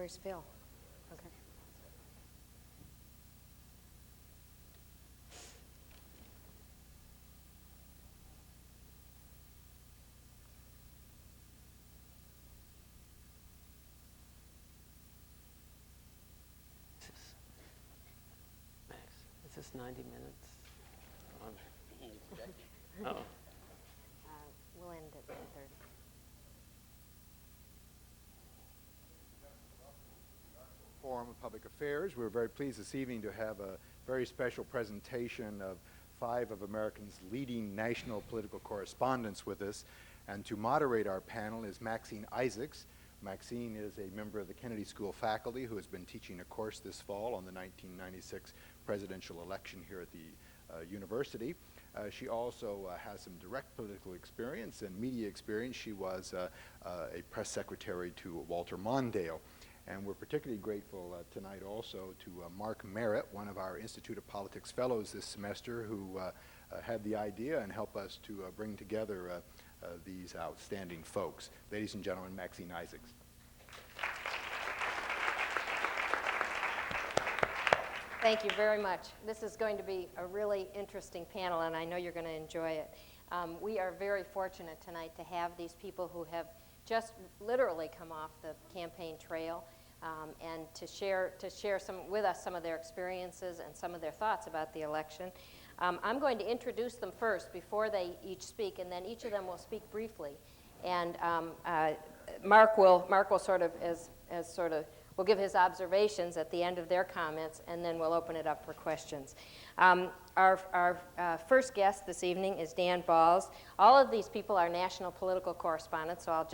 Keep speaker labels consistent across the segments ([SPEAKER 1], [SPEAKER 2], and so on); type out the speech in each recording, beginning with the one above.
[SPEAKER 1] Where's Phil? Okay.
[SPEAKER 2] Is this 90 minutes? Oh.
[SPEAKER 1] We'll end at 1:30.
[SPEAKER 3] Forum of Public Affairs. We're very pleased this evening to have a very special presentation of 5 of America's leading national political correspondents with us. And to moderate our panel is Maxine Isaacs. Maxine is a member of the Kennedy School faculty who has been teaching a course this fall on the 1996 presidential election here at the university. She also has some direct political experience and media experience. She was a press secretary to Walter Mondale. And we're particularly grateful tonight also to Mark Merritt, one of our Institute of Politics Fellows this semester, who had the idea and helped us to bring together these outstanding folks. Ladies and gentlemen, Maxine Isaacs.
[SPEAKER 1] Thank you very much. This is going to be a really interesting panel, and I know you're going to enjoy it. We are very fortunate tonight to have these people who have just literally come off the campaign trail and to share with us some of their experiences and some of their thoughts about the election. I'm going to introduce them first before they each speak, and then each of them will speak briefly. And Mark will sort of will give his observations at the end of their comments, and then we'll open it up for questions. Our first guest this evening is Dan Balz. All of these people are national political correspondents, so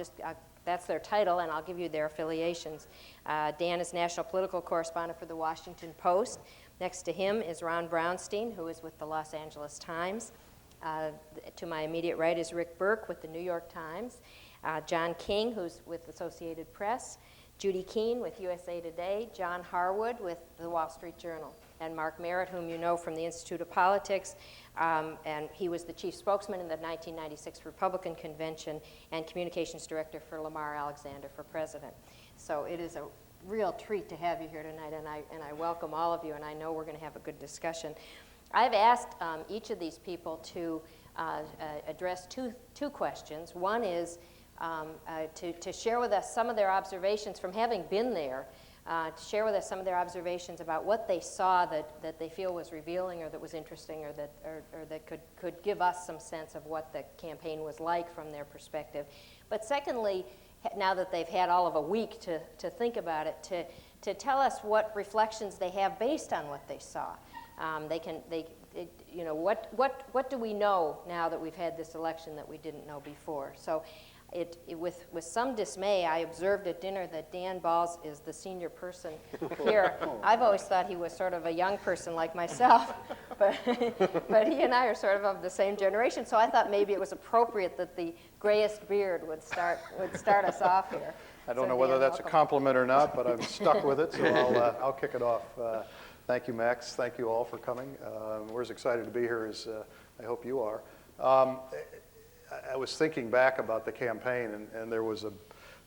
[SPEAKER 1] that's their title, and I'll give you their affiliations. Dan is national political correspondent for the Washington Post. Next to him is Ron Brownstein, who is with the Los Angeles Times. To my immediate right is Rick Burke with the New York Times. John King, who's with Associated Press. Judy Keane with USA Today, John Harwood with the Wall Street Journal, and Mark Merritt, whom you know from the Institute of Politics, and he was the chief spokesman in the 1996 Republican Convention and communications director for Lamar Alexander for president. So it is a real treat to have you here tonight, and I welcome all of you, and I know we're going to have a good discussion. I've asked each of these people to address two questions. One is to share with us some of their observations from having been there, to share with us some of their observations about what they saw that they feel was revealing or that was interesting or that could give us some sense of what the campaign was like from their perspective. But secondly, now that they've had all of a week to think about it, to tell us what reflections they have based on what they saw. What do we know now that we've had this election that we didn't know before? So with some dismay, I observed at dinner that Dan Balz is the senior person here. I've always thought he was sort of a young person like myself, but he and I are sort of the same generation, so I thought maybe it was appropriate that the grayest beard would start us off here.
[SPEAKER 4] I don't
[SPEAKER 1] So
[SPEAKER 4] know whether
[SPEAKER 1] Dan,
[SPEAKER 4] that's
[SPEAKER 1] welcome.
[SPEAKER 4] a compliment or not, but I'm stuck with it, so I'll kick it off. Thank you, Max. Thank you all for coming. We're as excited to be here as I hope you are. I was thinking back about the campaign, and there was a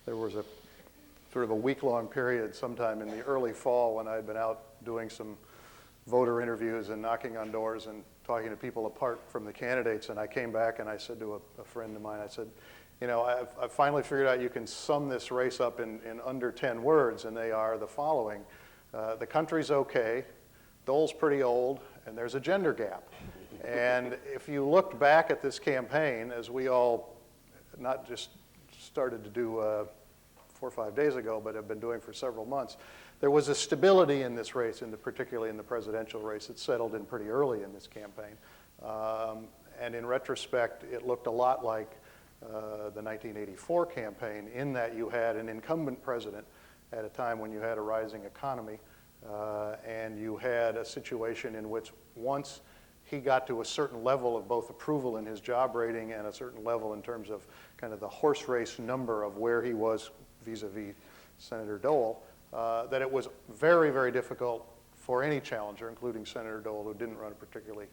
[SPEAKER 4] sort of a week-long period sometime in the early fall when I had been out doing some voter interviews and knocking on doors and talking to people apart from the candidates. And I came back and I said to a friend of mine, I said, you know, I've finally figured out you can sum this race up in under 10 words, and they are the following. The country's okay, Dole's pretty old, and there's a gender gap. And if you looked back at this campaign, as we all not just started to do 4 or 5 days ago, but have been doing for several months, there was a stability in this race, particularly in the presidential race. It settled in pretty early in this campaign. And in retrospect, it looked a lot like the 1984 campaign in that you had an incumbent president at a time when you had a rising economy, and you had a situation in which once he got to a certain level of both approval in his job rating and a certain level in terms of kind of the horse race number of where he was vis-a-vis Senator Dole, that it was very, very difficult for any challenger, including Senator Dole, who didn't run a particularly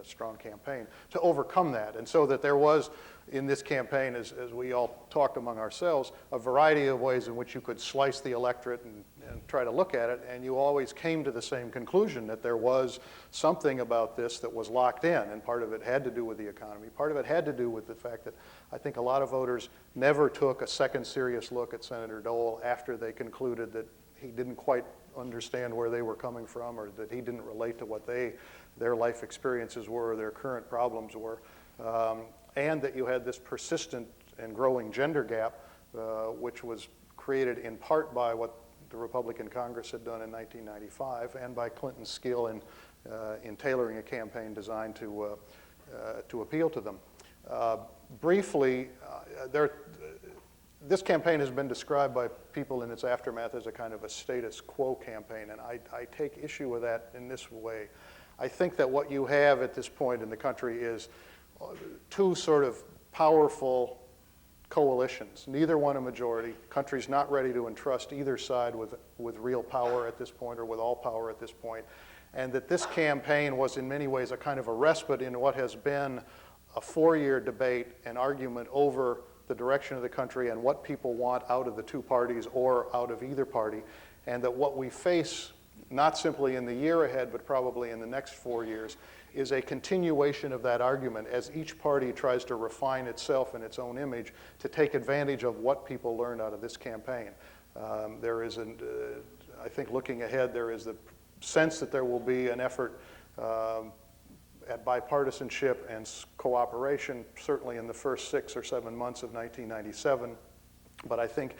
[SPEAKER 4] strong campaign, to overcome that. And so that there was, in this campaign, as we all talked among ourselves, a variety of ways in which you could slice the electorate and try to look at it, and you always came to the same conclusion, that there was something about this that was locked in, and part of it had to do with the economy. Part of it had to do with the fact that I think a lot of voters never took a second serious look at Senator Dole after they concluded that he didn't quite understand where they were coming from, or that he didn't relate to what their life experiences were, or their current problems were, and that you had this persistent and growing gender gap, which was created in part by what the Republican Congress had done in 1995, and by Clinton's skill in tailoring a campaign designed to appeal to them. Briefly, this campaign has been described by people in its aftermath as a kind of a status quo campaign, and I take issue with that in this way. I think that what you have at this point in the country is two sort of powerful coalitions, neither one a majority. Country's not ready to entrust either side with real power at this point, or with all power at this point, and that this campaign was in many ways a kind of a respite in what has been a 4-year debate and argument over the direction of the country and what people want out of the two parties or out of either party, and that what we face, not simply in the year ahead, but probably in the next 4 years, is a continuation of that argument as each party tries to refine itself and its own image to take advantage of what people learned out of this campaign. There is, I think looking ahead, there is the sense that there will be an effort at bipartisanship and cooperation, certainly in the first 6 or 7 months of 1997. But I think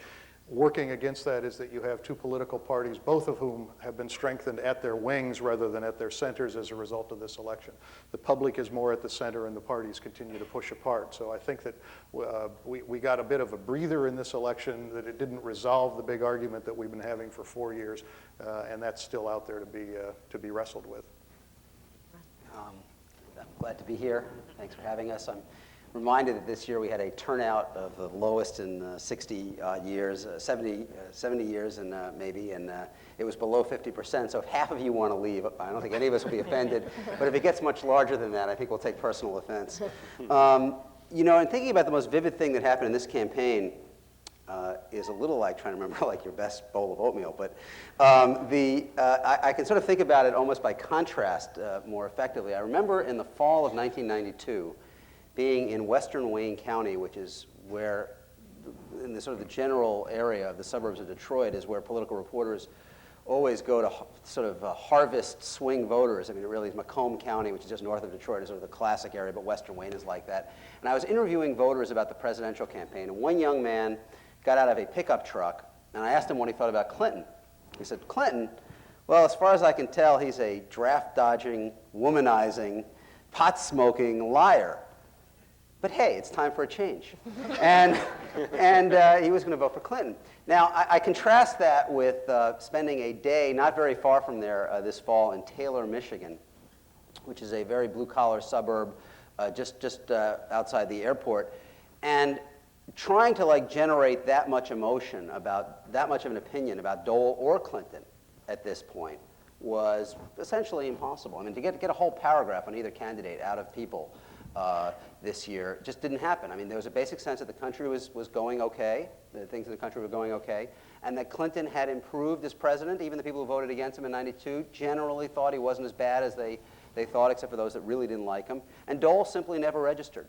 [SPEAKER 4] working against that is that you have two political parties, both of whom have been strengthened at their wings rather than at their centers as a result of this election. The public is more at the center, and the parties continue to push apart. So I think that we got a bit of a breather in this election, that it didn't resolve the big argument that we've been having for 4 years, and that's still out there to be wrestled with.
[SPEAKER 2] I'm glad to be here. Thanks for having us. I'm reminded that this year we had a turnout of the lowest in 60 years, 70 years and maybe, and it was below 50%. So if half of you want to leave, I don't think any of us will be offended. But if it gets much larger than that, I think we'll take personal offense. You know, and thinking about the most vivid thing that happened in this campaign is a little like trying to remember like your best bowl of oatmeal. But I can sort of think about it almost by contrast more effectively. I remember in the fall of 1992, being in western Wayne County, which is where, in the sort of the general area of the suburbs of Detroit, is where political reporters always go to sort of harvest swing voters. I mean, it really is Macomb County, which is just north of Detroit, is sort of the classic area, but western Wayne is like that. And I was interviewing voters about the presidential campaign, and one young man got out of a pickup truck, and I asked him what he thought about Clinton. He said, Clinton? Well, as far as I can tell, he's a draft-dodging, womanizing, pot-smoking liar. But hey, it's time for a change. and he was going to vote for Clinton. Now, I contrast that with spending a day not very far from there this fall in Taylor, Michigan, which is a very blue-collar suburb just outside the airport, and trying to like generate that much emotion about, that much of an opinion about Dole or Clinton at this point was essentially impossible. I mean, to get a whole paragraph on either candidate out of people this year just didn't happen. I mean, there was a basic sense that the country was going okay, that things in the country were going okay, and that Clinton had improved as president. Even the people who voted against him in '92 generally thought he wasn't as bad as they thought, except for those that really didn't like him. And Dole simply never registered,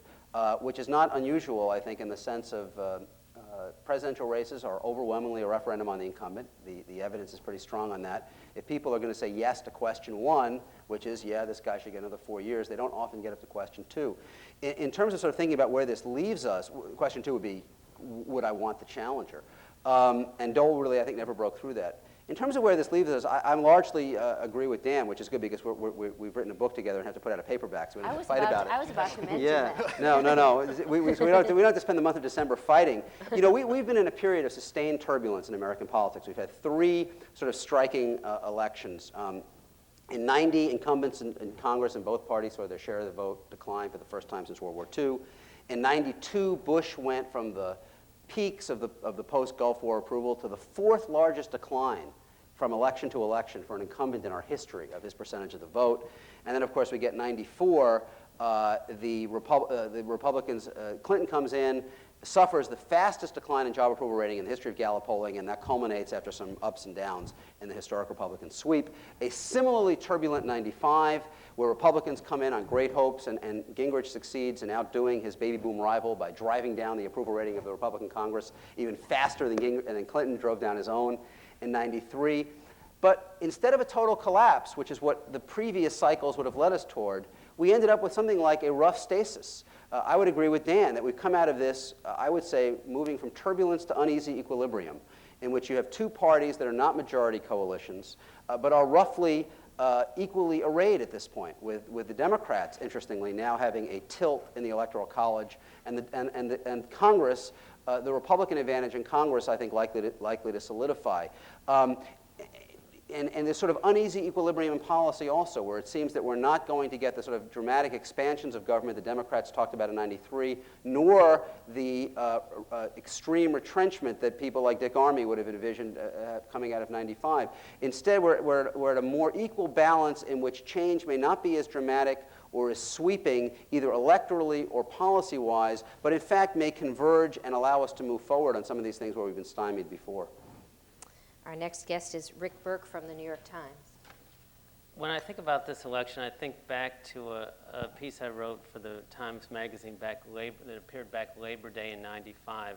[SPEAKER 2] which is not unusual, I think, in the sense of presidential races are overwhelmingly a referendum on the incumbent. The evidence is pretty strong on that. If people are going to say yes to question 1, which is, yeah, this guy should get another 4 years, they don't often get up to question 2. In terms of sort of thinking about where this leaves us, question 2 would be, would I want the challenger? And Dole really, I think, never broke through that. In terms of where this leaves us, I largely agree with Dan, which is good because we've written a book together and have to put out a paperback, so we don't have to fight about it.
[SPEAKER 1] I was about to mention
[SPEAKER 2] yeah.
[SPEAKER 1] that.
[SPEAKER 2] No. We don't have to spend the month of December fighting. You know, we've been in a period of sustained turbulence in American politics. We've had 3 sort of striking elections. In '90, incumbents in Congress in both parties saw their share of the vote decline for the first time since World War II. In '92, Bush went from the peaks of the post-Gulf War approval to the 4th largest decline from election to election for an incumbent in our history of his percentage of the vote. And then, of course, we get 94. The Republicans, Clinton comes in, suffers the fastest decline in job approval rating in the history of Gallup polling, and that culminates after some ups and downs in the historic Republican sweep. A similarly turbulent 95, where Republicans come in on great hopes, and Gingrich succeeds in outdoing his baby boom rival by driving down the approval rating of the Republican Congress even faster than Clinton drove down his own in 93. But instead of a total collapse, which is what the previous cycles would have led us toward, we ended up with something like a rough stasis. I would agree with Dan that we've come out of this, I would say, moving from turbulence to uneasy equilibrium, in which you have two parties that are not majority coalitions, but are roughly equally arrayed at this point, with the Democrats, interestingly, now having a tilt in the Electoral College, and Congress, the Republican advantage in Congress, I think, likely to solidify. And there's sort of uneasy equilibrium in policy also, where it seems that we're not going to get the sort of dramatic expansions of government the Democrats talked about in 93, nor the extreme retrenchment that people like Dick Armey would have envisioned coming out of 95. Instead, we're at a more equal balance in which change may not be as dramatic or as sweeping, either electorally or policy-wise, but in fact may converge and allow us to move forward on some of these things where we've been stymied before.
[SPEAKER 1] Our next guest is Rick Burke from the New York Times.
[SPEAKER 5] When I think about this election, I think back to a piece I wrote for the Times Magazine that appeared back Labor Day in '95.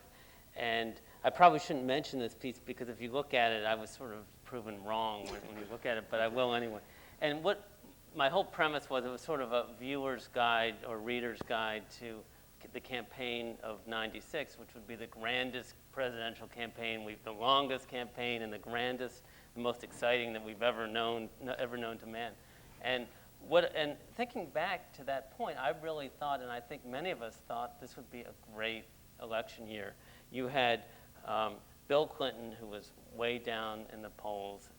[SPEAKER 5] And I probably shouldn't mention this piece because if you look at it, I was sort of proven wrong when you look at it, but I will anyway. And what my whole premise was, it was sort of a viewer's guide or reader's guide to the campaign of '96, which would be the grandest presidential campaign, the longest campaign, and the grandest, the most exciting that we've ever known to man. And thinking back to that point, I really thought, and I think many of us thought, this would be a great election year. You had Bill Clinton, who was way down in the polls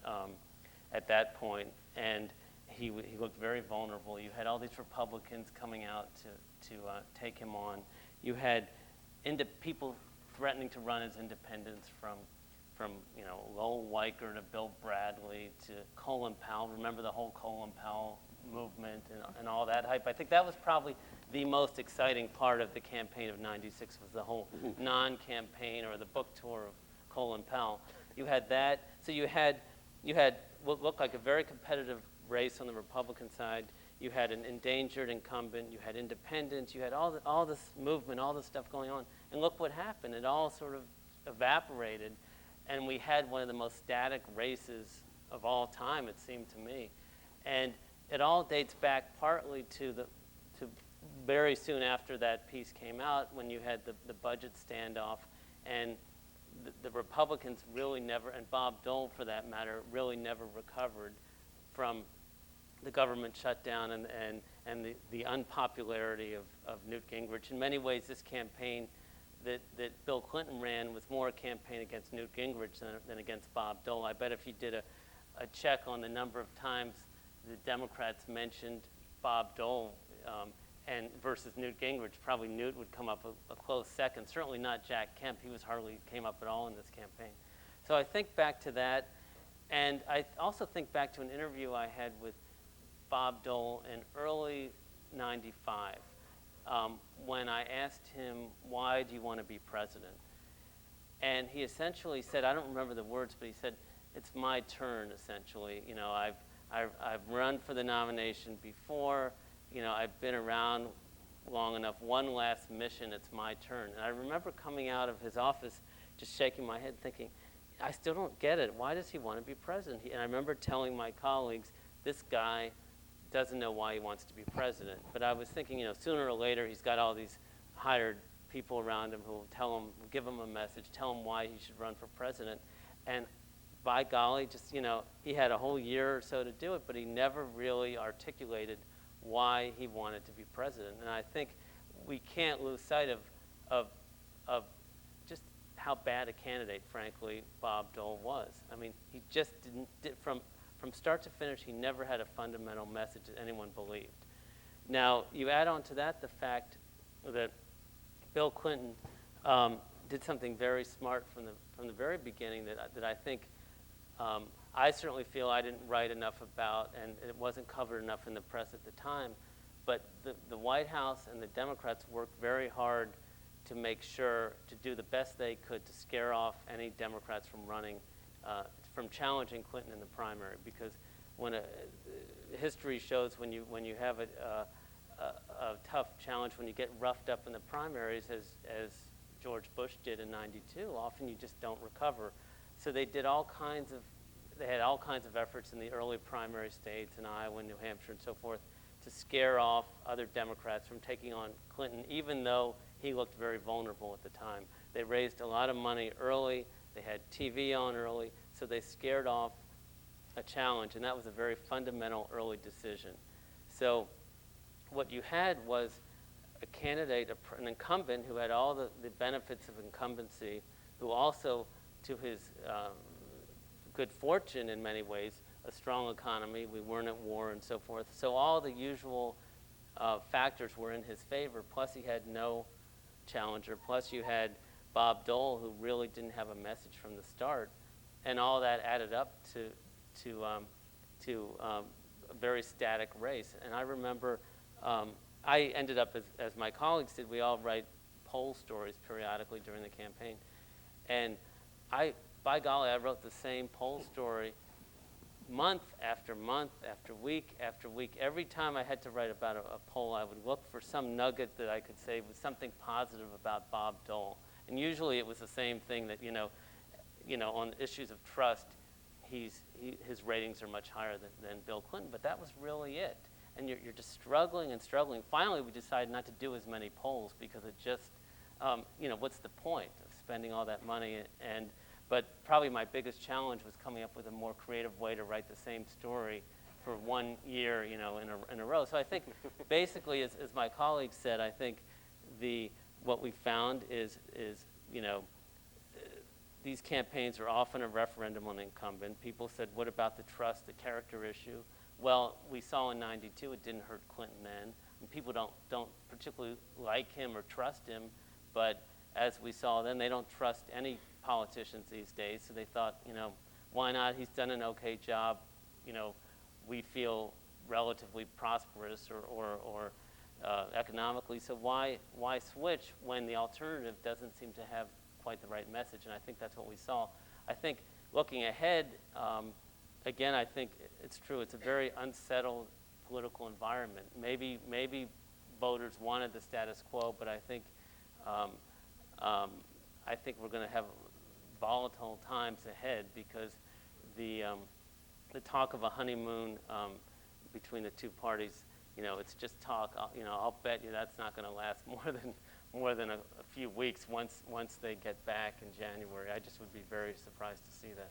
[SPEAKER 5] at that point, and he looked very vulnerable. You had all these Republicans coming out to take him on. You had people threatening to run as independents from Lowell Weicker to Bill Bradley to Colin Powell. Remember the whole Colin Powell movement and all that hype? I think that was probably the most exciting part of the campaign of '96, was the whole non-campaign or the book tour of Colin Powell. You had that. So you had what looked like a very competitive race on the Republican side. You had an endangered incumbent. You had independents. You had all this movement, all this stuff going on. And look what happened. It all sort of evaporated, and we had one of the most static races of all time, it seemed to me. And it all dates back partly to very soon after that piece came out, when you had the budget standoff, and the Republicans really never, and Bob Dole for that matter, really never recovered from the government shutdown and the unpopularity of Newt Gingrich. In many ways, this campaign that Bill Clinton ran was more a campaign against Newt Gingrich than against Bob Dole. I bet if you did a check on the number of times the Democrats mentioned Bob Dole and versus Newt Gingrich, probably Newt would come up a close second. Certainly not Jack Kemp. He hardly came up at all in this campaign. So I think back to that, and I also think back to an interview I had with Bob Dole in early '95 when I asked him, why do you want to be president? And he essentially said, I don't remember the words, but he said, it's my turn, essentially. You know, I've run for the nomination before. You know, I've been around long enough. One last mission, it's my turn. And I remember coming out of his office just shaking my head thinking, I still don't get it. Why does he want to be president? And I remember telling my colleagues, this guy doesn't know why he wants to be president. But I was thinking, you know, sooner or later he's got all these hired people around him who will tell him, give him a message, tell him why he should run for president. And by golly, just, you know, he had a whole year or so to do it, but he never really articulated why he wanted to be president. And I think we can't lose sight of just how bad a candidate, frankly, Bob Dole was. I mean, he just from start to finish, he never had a fundamental message that anyone believed. Now, you add on to that the fact that Bill Clinton did something very smart from the very beginning that I think I certainly feel I didn't write enough about, and it wasn't covered enough in the press at the time, but the White House and the Democrats worked very hard to make sure to do the best they could to scare off any Democrats from running, from challenging Clinton in the primary, because when history shows when you have a tough challenge, when you get roughed up in the primaries, as George Bush did in '92, often you just don't recover. So they did they had all kinds of efforts in the early primary states in Iowa and New Hampshire and so forth to scare off other Democrats from taking on Clinton, even though he looked very vulnerable at the time. They raised a lot of money early, they had TV on early, so they scared off a challenge, and that was a very fundamental early decision. So what you had was a candidate, an incumbent who had all the benefits of incumbency, who also, to his good fortune in many ways, a strong economy, we weren't at war and so forth. So all the usual factors were in his favor, plus he had no challenger, plus you had Bob Dole, who really didn't have a message from the start, and all that added up to a very static race. And I remember I ended up, as my colleagues did, we all write poll stories periodically during the campaign. And by golly, I wrote the same poll story month after month after week after week. Every time I had to write about a poll, I would look for some nugget that I could say was something positive about Bob Dole. And usually it was the same thing that, on issues of trust, his ratings are much higher than Bill Clinton. But that was really it. And you're just struggling and struggling. Finally, we decided not to do as many polls because it just, what's the point of spending all that money? But probably my biggest challenge was coming up with a more creative way to write the same story for 1 year, in a row. So I think basically, as my colleague said, I think what we found is these campaigns are often a referendum on the incumbent. People said, what about the trust, the character issue? Well, we saw in '92 it didn't hurt Clinton then. And people don't particularly like him or trust him, but as we saw then, they don't trust any politicians these days. So they thought, why not? He's done an okay job. We feel relatively prosperous or economically. So why switch when the alternative doesn't seem to have quite the right message? And I think that's what we saw. I think looking ahead, again, I think it's true. It's a very unsettled political environment. Maybe voters wanted the status quo, but I think we're going to have volatile times ahead because the talk of a honeymoon between the two parties, it's just talk. I'll bet you that's not going to last more than a few weeks once they get back in January. I just would be very surprised to see that.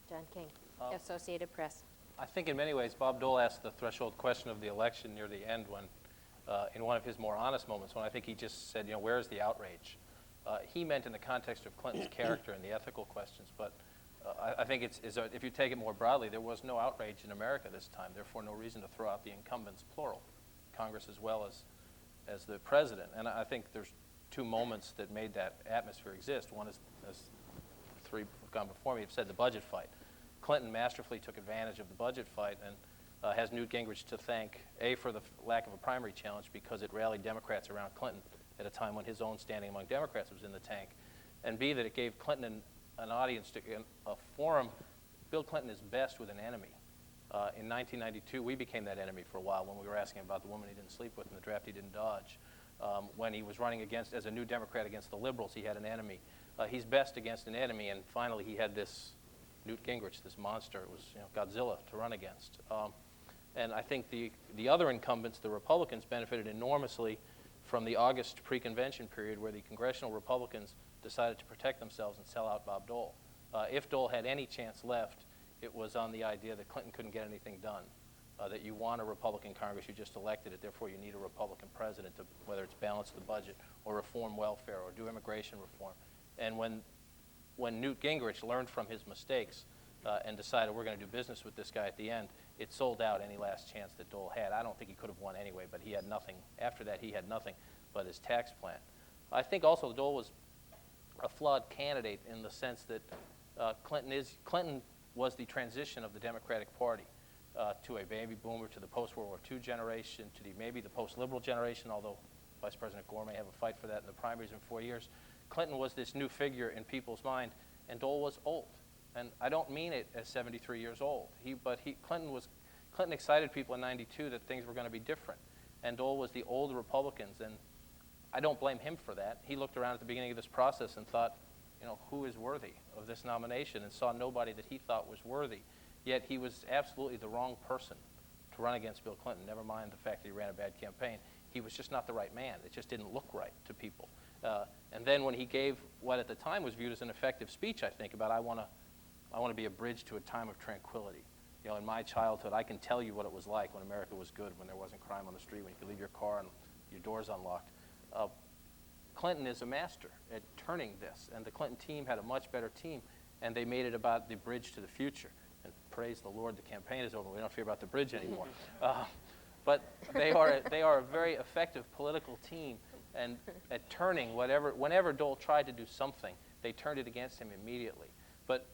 [SPEAKER 1] John King, Associated Press.
[SPEAKER 6] I think in many ways Bob Dole asked the threshold question of the election near the end when, in one of his more honest moments, when I think he just said, where's the outrage? He meant in the context of Clinton's character and the ethical questions, but I think if you take it more broadly, there was no outrage in America this time, therefore no reason to throw out the incumbents, plural, Congress as well as the president. And I think there's two moments that made that atmosphere exist. One is, as three have gone before me have said, the budget fight. Clinton masterfully took advantage of the budget fight and has Newt Gingrich to thank, A, for the lack of a primary challenge because it rallied Democrats around Clinton at a time when his own standing among Democrats was in the tank, and B, that it gave Clinton an audience, a forum. Bill Clinton is best with an enemy. In 1992, we became that enemy for a while when we were asking about the woman he didn't sleep with in the draft he didn't dodge. When he was running as a new Democrat against the liberals, he had an enemy. He's best against an enemy, and finally he had this Newt Gingrich, this monster. It was Godzilla to run against. And I think the other incumbents, the Republicans, benefited enormously from the August pre-convention period where the congressional Republicans decided to protect themselves and sell out Bob Dole. If Dole had any chance left, it was on the idea that Clinton couldn't get anything done, that you want a Republican Congress, you just elected it, therefore you need a Republican president, whether it's balance the budget or reform welfare or do immigration reform. And when Newt Gingrich learned from his mistakes and decided we're going to do business with this guy at the end, it sold out any last chance that Dole had. I don't think he could have won anyway, but he had nothing. After that, he had nothing but his tax plan. I think also Dole was a flawed candidate in the sense that Clinton was the transition of the Democratic Party to a baby boomer, to the post-World War II generation, to maybe the post-liberal generation, although Vice President Gore may have a fight for that in the primaries in 4 years. Clinton was this new figure in people's mind, and Dole was old. And I don't mean it as 73 years old. Clinton excited people in '92 that things were going to be different. And Dole was the old Republicans, and I don't blame him for that. He looked around at the beginning of this process and thought, you know, who is worthy of this nomination, and saw nobody that he thought was worthy. Yet he was absolutely the wrong person to run against Bill Clinton, never mind the fact that he ran a bad campaign. He was just not the right man. It just didn't look right to people. And then when he gave what at the time was viewed as an effective speech, I think, about I want to be a bridge to a time of tranquility. You know, in my childhood, I can tell you what it was like when America was good, when there wasn't crime on the street, when you could leave your car and your doors unlocked. Clinton is a master at turning this, and the Clinton team had a much better team, and they made it about the bridge to the future. And praise the Lord, the campaign is over. We don't fear about the bridge anymore. But they are a very effective political team, and at turning whenever Dole tried to do something, they turned it against him immediately. But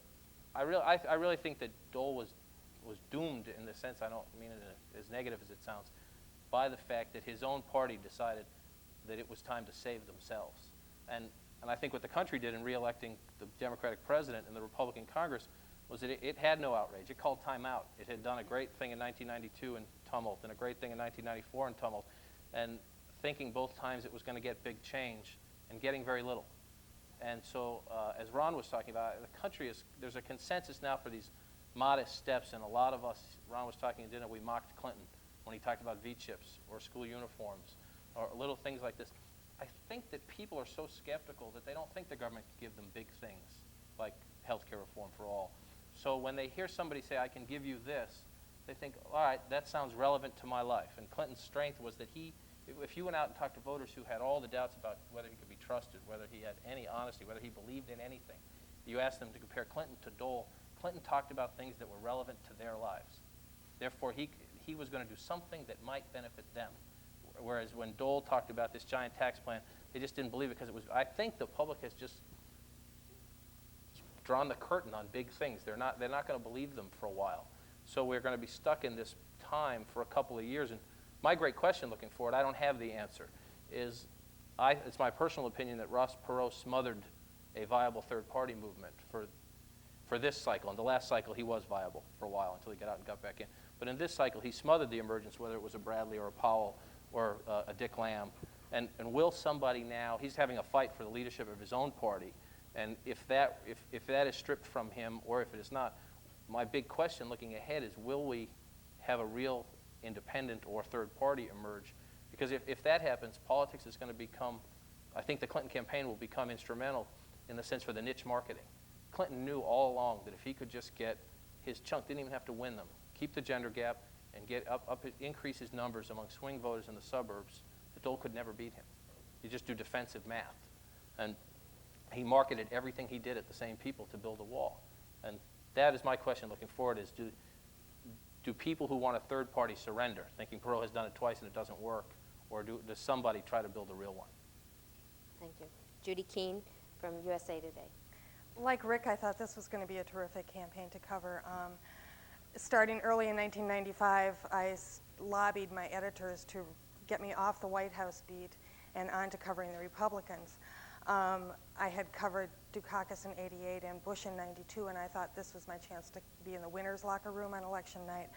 [SPEAKER 6] I really think that Dole was doomed, in the sense, I don't mean it as negative as it sounds, by the fact that his own party decided that it was time to save themselves. And I think what the country did in re-electing the Democratic president and the Republican Congress was that it had no outrage. It called time out. It had done a great thing in 1992 in tumult, and a great thing in 1994 in tumult, and thinking both times it was going to get big change, and getting very little. And so, as Ron was talking about, the country there's a consensus now for these modest steps, and a lot of us, Ron was talking at dinner, we mocked Clinton when he talked about V-chips or school uniforms or little things like this. I think that people are so skeptical that they don't think the government can give them big things like health care reform for all. So when they hear somebody say, I can give you this, they think, all right, that sounds relevant to my life. And Clinton's strength was that if you went out and talked to voters who had all the doubts about whether he could be trusted, whether he had any honesty, whether he believed in anything, you asked them to compare Clinton to Dole, Clinton talked about things that were relevant to their lives. Therefore, he was going to do something that might benefit them. Whereas when Dole talked about this giant tax plan, they just didn't believe it because I think the public has just drawn the curtain on big things. They're not going to believe them for a while. So we're going to be stuck in this time for a couple of years. And my great question looking forward, I don't have the answer, is it's my personal opinion that Ross Perot smothered a viable third-party movement for this cycle. In the last cycle, he was viable for a while until he got out and got back in. But in this cycle, he smothered the emergence, whether it was a Bradley or a Powell or a Dick Lamb. And will somebody now, he's having a fight for the leadership of his own party, and if that is stripped from him or if it is not, my big question looking ahead is, will we have a real independent or third party emerge? Because if that happens, politics is going to become, I think the Clinton campaign will become instrumental in the sense for the niche marketing. Clinton knew all along that if he could just get his chunk, didn't even have to win them, keep the gender gap and get increase his numbers among swing voters in the suburbs, that Dole could never beat him. You just do defensive math. And he marketed everything he did at the same people to build a wall. And that is my question looking forward, is do people who want a third party surrender, thinking Perot has done it twice and it doesn't work, or does somebody try to build a real one?
[SPEAKER 1] Thank you. Judy Keane from USA Today.
[SPEAKER 7] Like Rick, I thought this was going to be a terrific campaign to cover. Starting early in 1995, I lobbied my editors to get me off the White House beat and on to covering the Republicans. I had covered Dukakis in '88 and Bush in '92, and I thought this was my chance to be in the winner's locker room on election night.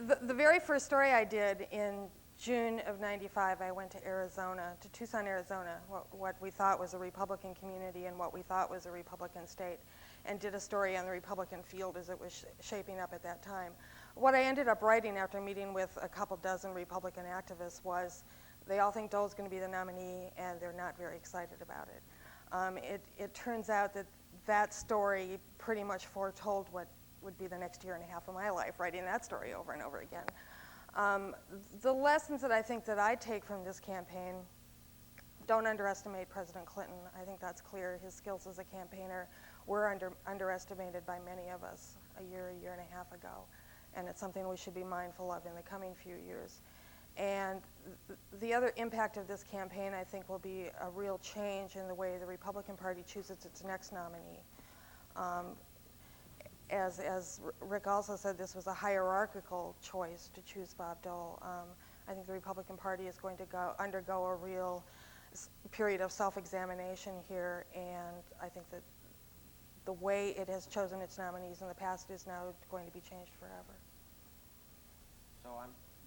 [SPEAKER 7] The very first story I did in June of '95, I went to Arizona, to Tucson, Arizona, what we thought was a Republican community and what we thought was a Republican state, and did a story on the Republican field as it was shaping up at that time. What I ended up writing after meeting with a couple dozen Republican activists was they all think Dole's going to be the nominee, and they're not very excited about it. It turns out that that story pretty much foretold what would be the next year and a half of my life, writing that story over and over again. The lessons that I think that I take from this campaign: don't underestimate President Clinton. I think that's clear. His skills as a campaigner were underestimated by many of us a year and a half ago, and it's something we should be mindful of in the coming few years. And the other impact of this campaign, I think, will be a real change in the way the Republican Party chooses its next nominee. As Rick also said, this was a hierarchical choice to choose Bob Dole. I think the Republican Party is going to undergo a real period of self-examination here, and I think that the way it has chosen its nominees in the past is now going to be changed forever.
[SPEAKER 8] So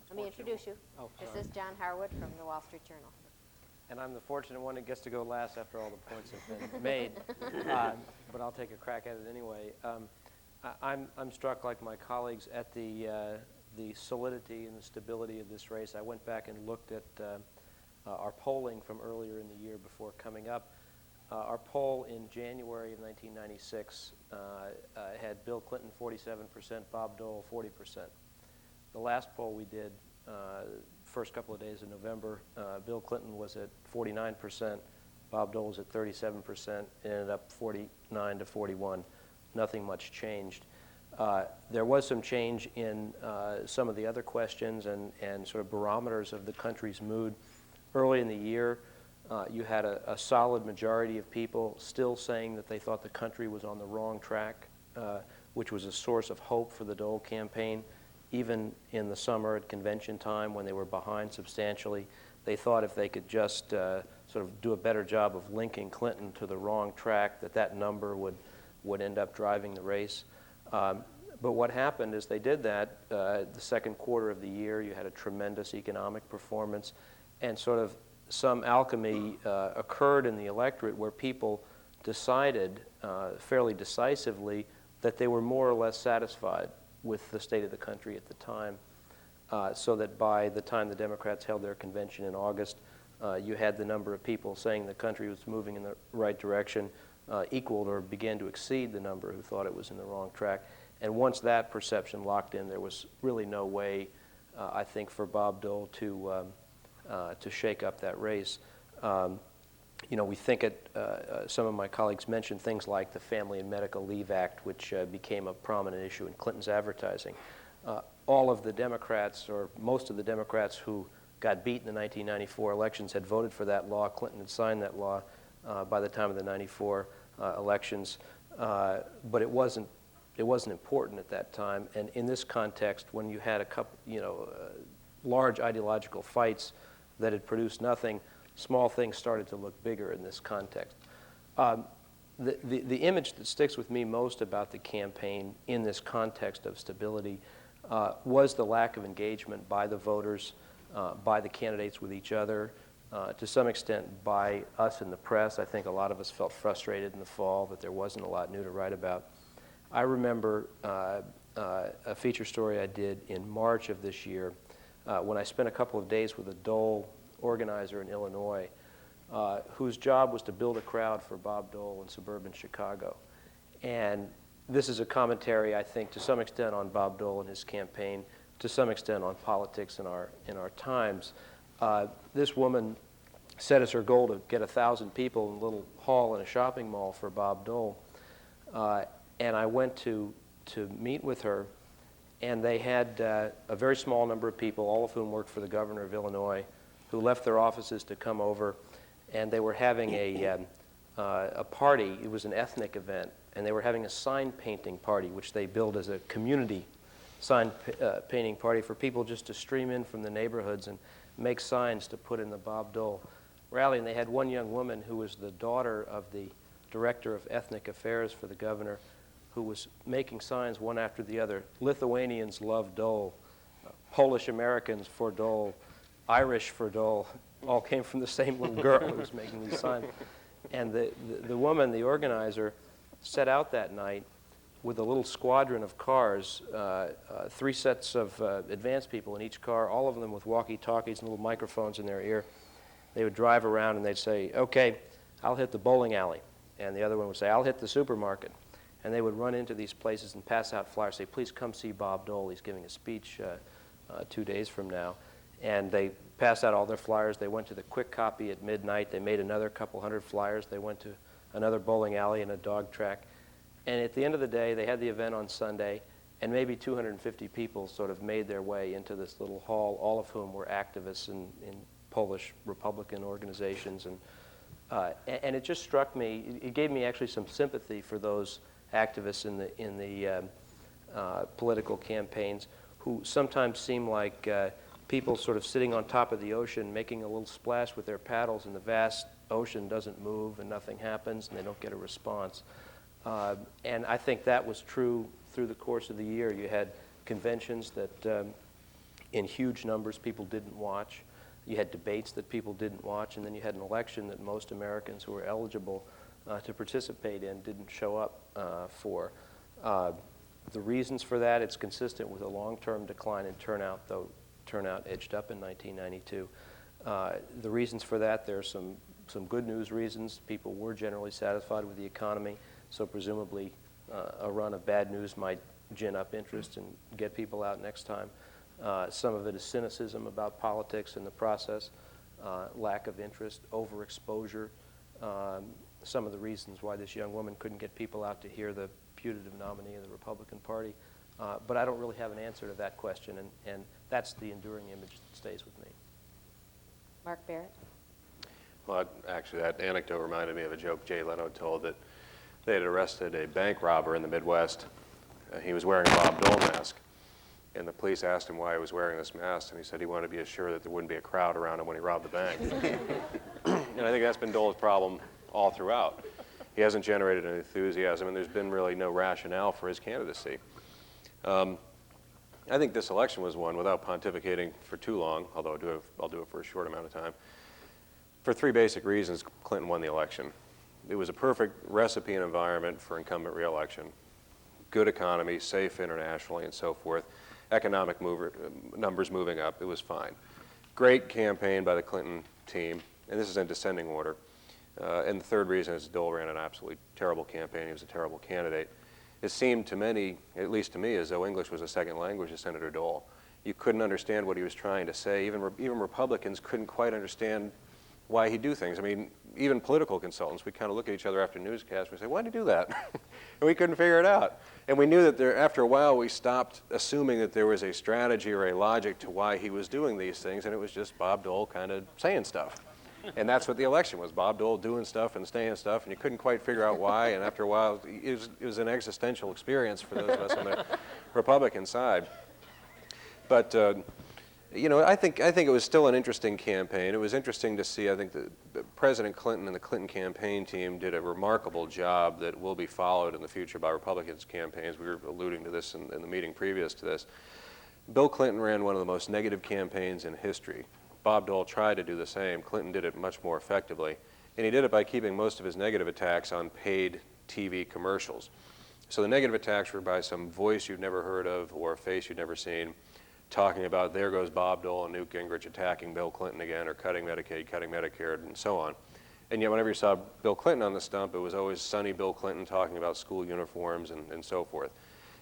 [SPEAKER 1] Let me introduce you.
[SPEAKER 8] Oh,
[SPEAKER 1] This
[SPEAKER 8] sorry.
[SPEAKER 1] is John Harwood from the Wall Street Journal.
[SPEAKER 8] And I'm the fortunate one that gets to go last after all the points have been made, but I'll take a crack at it anyway. I'm struck, like my colleagues, at the solidity and the stability of this race. I went back and looked at our polling from earlier in the year before coming up. Our poll in January of 1996 had Bill Clinton 47%, Bob Dole 40%. The last poll we did, first couple of days of November, Bill Clinton was at 49%, Bob Dole was at 37%, it ended up 49 to 41. Nothing much changed. There was some change in some of the other questions and sort of barometers of the country's mood. Early in the year, you had a solid majority of people still saying that they thought the country was on the wrong track, which was a source of hope for the Dole campaign. Even in the summer at convention time when they were behind substantially, they thought if they could just sort of do a better job of linking Clinton to the wrong track, that number would end up driving the race. But what happened is they did that. The second quarter of the year, you had a tremendous economic performance, and sort of some alchemy occurred in the electorate where people decided fairly decisively that they were more or less satisfied with the state of the country at the time, so that by the time the Democrats held their convention in August, you had the number of people saying the country was moving in the right direction equaled or began to exceed the number who thought it was in the wrong track. And once that perception locked in, there was really no way, I think, for Bob Dole to shake up that race. You know, we think some of my colleagues mentioned things like the Family and Medical Leave Act, which became a prominent issue in Clinton's advertising. All of the Democrats, or most of the Democrats who got beat in the 1994 elections had voted for that law. Clinton had signed that law by the time of the 94 elections, but it wasn't important at that time. And in this context, when you had a couple, large ideological fights that had produced nothing, small things started to look bigger in this context. The image that sticks with me most about the campaign in this context of stability was the lack of engagement by the voters, by the candidates with each other, to some extent by us in the press. I think a lot of us felt frustrated in the fall that there wasn't a lot new to write about. I remember a feature story I did in March of this year when I spent a couple of days with a Dole organizer in Illinois whose job was to build a crowd for Bob Dole in suburban Chicago. And this is a commentary, I think, to some extent on Bob Dole and his campaign, to some extent on politics in our times. This woman set as her goal to get 1,000 people in a little hall in a shopping mall for Bob Dole. And I went to meet with her, and they had a very small number of people, all of whom worked for the governor of Illinois, who left their offices to come over, and they were having a party. It was an ethnic event, and they were having a sign painting party, which they billed as a community sign painting party for people just to stream in from the neighborhoods and make signs to put in the Bob Dole rally. And they had one young woman who was the daughter of the director of ethnic affairs for the governor, who was making signs one after the other. Lithuanians love Dole, Polish Americans for Dole, Irish for Dole, all came from the same little girl who was making these signs. And the woman, the organizer, set out that night with a little squadron of cars, 3 sets of advance people in each car, all of them with walkie-talkies and little microphones in their ear. They would drive around and they'd say, okay, I'll hit the bowling alley. And the other one would say, I'll hit the supermarket. And they would run into these places and pass out flyers, say, please come see Bob Dole. He's giving a speech 2 days from now. And they passed out all their flyers. They went to the quick copy at midnight. They made another couple hundred flyers. They went to another bowling alley and a dog track. And at the end of the day, they had the event on Sunday, and maybe 250 people sort of made their way into this little hall, all of whom were activists in Polish Republican organizations. And it just struck me, it gave me actually some sympathy for those activists in the political campaigns who sometimes seem like people sort of sitting on top of the ocean making a little splash with their paddles, and the vast ocean doesn't move and nothing happens and they don't get a response. And I think that was true through the course of the year. You had conventions that in huge numbers people didn't watch. You had debates that people didn't watch, and then you had an election that most Americans who were eligible to participate in didn't show up for. The reasons for that, it's consistent with a long-term decline in turnout, though turnout edged up in 1992. The reasons for that, there are some good news reasons. People were generally satisfied with the economy, so presumably a run of bad news might gin up interest and get people out next time. Some of it is cynicism about politics and the process, lack of interest, overexposure. Some of the reasons why this young woman couldn't get people out to hear the putative nominee of the Republican Party. But I don't really have an answer to that question, and that's the enduring image that stays with me.
[SPEAKER 1] Mark Barrett?
[SPEAKER 9] Well, actually, that anecdote reminded me of a joke Jay Leno told, that they had arrested a bank robber in the Midwest. He was wearing a Bob Dole mask, and the police asked him why he was wearing this mask, and he said he wanted to be assured that there wouldn't be a crowd around him when he robbed the bank. And I think that's been Dole's problem all throughout. He hasn't generated an enthusiasm, and there's been really no rationale for his candidacy. I think this election was won, without pontificating for too long, although I'll do it for a short amount of time. For three basic reasons, Clinton won the election. It was a perfect recipe and environment for incumbent re-election. Good economy, safe internationally, and so forth. Economic numbers moving up, it was fine. Great campaign by the Clinton team, and this is in descending order. And the third reason is Dole ran an absolutely terrible campaign. He was a terrible candidate. It seemed to many, at least to me, as though English was a second language to Senator Dole. You couldn't understand what he was trying to say. Even Republicans couldn't quite understand why he'd do things. I mean, even political consultants, we kind of look at each other after newscasts and we say, why did he do that? And we couldn't figure it out. And we knew that after a while we stopped assuming that there was a strategy or a logic to why he was doing these things, and it was just Bob Dole kind of saying stuff. And that's what the election was, Bob Dole doing stuff and saying stuff, and you couldn't quite figure out why, and after a while it was an existential experience for those of us on the Republican side. But you know, I think it was still an interesting campaign. It was interesting to see. I think that President Clinton and the Clinton campaign team did a remarkable job that will be followed in the future by Republicans' campaigns. We were alluding to this in the meeting previous to this. Bill Clinton ran one of the most negative campaigns in history. Bob Dole tried to do the same. Clinton did it much more effectively. And he did it by keeping most of his negative attacks on paid TV commercials. So the negative attacks were by some voice you'd never heard of or a face you'd never seen, talking about there goes Bob Dole and Newt Gingrich attacking Bill Clinton again, or cutting Medicaid, cutting Medicare, and so on. And yet whenever you saw Bill Clinton on the stump, it was always sunny Bill Clinton talking about school uniforms and so forth.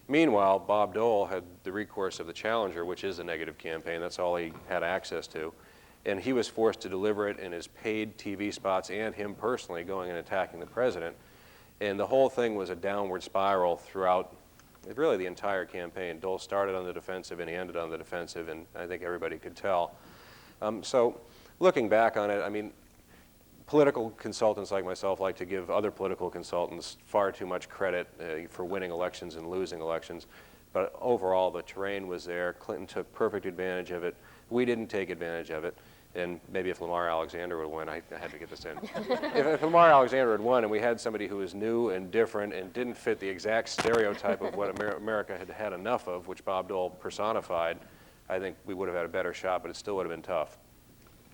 [SPEAKER 9] Meanwhile, Bob Dole had the recourse of the challenger, which is a negative campaign. That's all he had access to. And he was forced to deliver it in his paid TV spots and him personally going and attacking the president. And the whole thing was a downward spiral throughout really the entire campaign. Dole started on the defensive and he ended on the defensive, and I think everybody could tell. So looking back on it, I mean, political consultants like myself like to give other political consultants far too much credit for winning elections and losing elections. But overall, the terrain was there. Clinton took perfect advantage of it. We didn't take advantage of it. And maybe if Lamar Alexander would win, I had to get this in. if Lamar Alexander had won and we had somebody who was new and different and didn't fit the exact stereotype of what America had had enough of, which Bob Dole personified, I think we would have had a better shot, but it still would have been tough.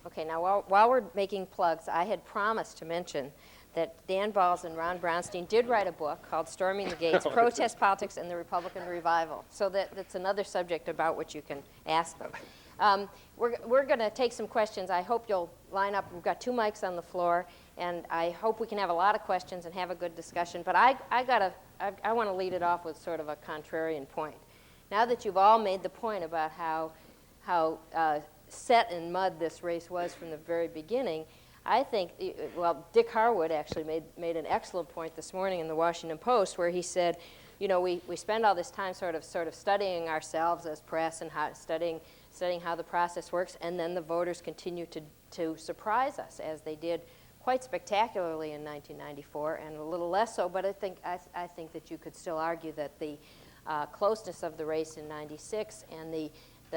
[SPEAKER 1] Okay, now while we're making plugs, I had promised to mention that Dan Balz and Ron Brownstein did write a book called Storming the Gates, Protest Politics and the Republican Revival. So that's another subject about which you can ask them. We're going to take some questions. I hope you'll line up. We've got 2 mics on the floor, and I hope we can have a lot of questions and have a good discussion. But I want to lead it off with sort of a contrarian point. Now that you've all made the point about how set in mud this race was from the very beginning, I think, well, Dick Harwood actually made an excellent point this morning in the Washington Post, where he said, you know, we spend all this time sort of studying ourselves as press and studying how the process works, and then the voters continue to surprise us, as they did quite spectacularly in 1994, and a little less so, but I think that you could still argue that the closeness of the race in 96 and the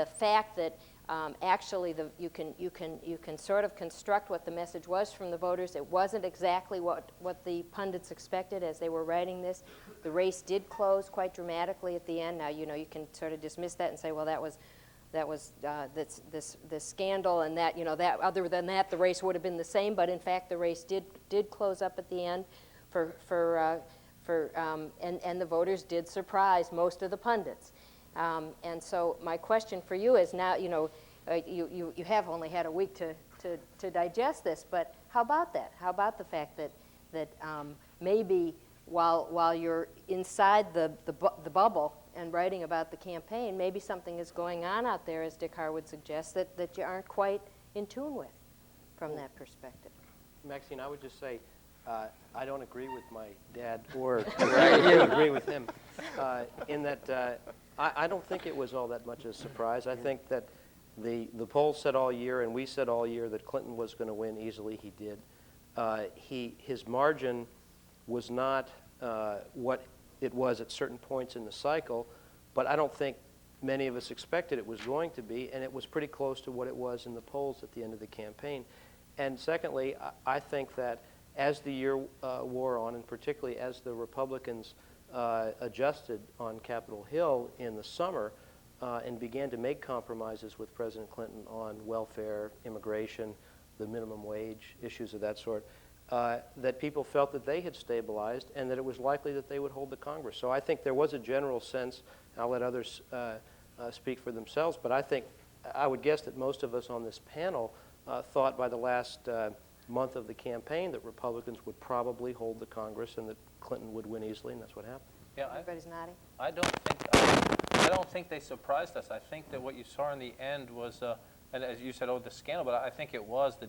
[SPEAKER 1] fact that actually you can sort of construct what the message was from the voters. It wasn't exactly what the pundits expected as they were writing this. The race did close quite dramatically at the end. Now, you can sort of dismiss that and say, well, that was this scandal, and that, that other than that, the race would have been the same. But in fact, the race did close up at the end, and the voters did surprise most of the pundits. And so my question for you is now, you have only had a week to digest this, but how about that? How about the fact that maybe while you're inside the bubble and writing about the campaign, maybe something is going on out there, as Dick Harwood suggests, that you aren't quite in tune with from that perspective?
[SPEAKER 8] Maxine, I would just say, I don't agree with my dad, or I didn't agree with him, in that I don't think it was all that much of a surprise. I think that the polls said all year, and we said all year, that Clinton was going to win easily. He did. His margin was not what it was at certain points in the cycle, but I don't think many of us expected it was going to be, and it was pretty close to what it was in the polls at the end of the campaign. And secondly, I think that as the year wore on, and particularly as the Republicans adjusted on Capitol Hill in the summer and began to make compromises with President Clinton on welfare, immigration, the minimum wage, issues of that sort, that people felt that they had stabilized and that it was likely that they would hold the Congress. So I think there was a general sense, I'll let others speak for themselves, but I would guess that most of us on this panel thought by the last month of the campaign that Republicans would probably hold the Congress and that Clinton would win easily, and that's what happened.
[SPEAKER 6] Yeah,
[SPEAKER 1] Everybody's nodding.
[SPEAKER 6] I don't think they surprised us. I think that what you saw in the end was, and as you said, the scandal, but I think it was the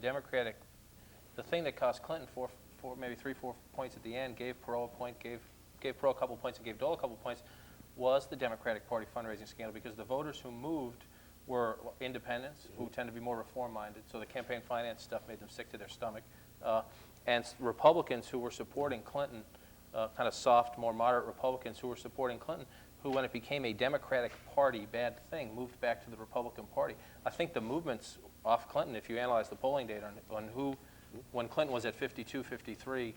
[SPEAKER 6] thing that cost Clinton maybe 3-4 points at the end, gave Perot a point, gave Perot a couple points, and gave Dole a couple points, was the Democratic Party fundraising scandal, because the voters who moved were independents, who tend to be more reform-minded, so the campaign finance stuff made them sick to their stomach, and Republicans who were supporting Clinton, kind of soft, more moderate Republicans who were supporting Clinton, who, when it became a Democratic Party bad thing, moved back to the Republican Party. I think the movements off Clinton, if you analyze the polling data when Clinton was at 52, 53,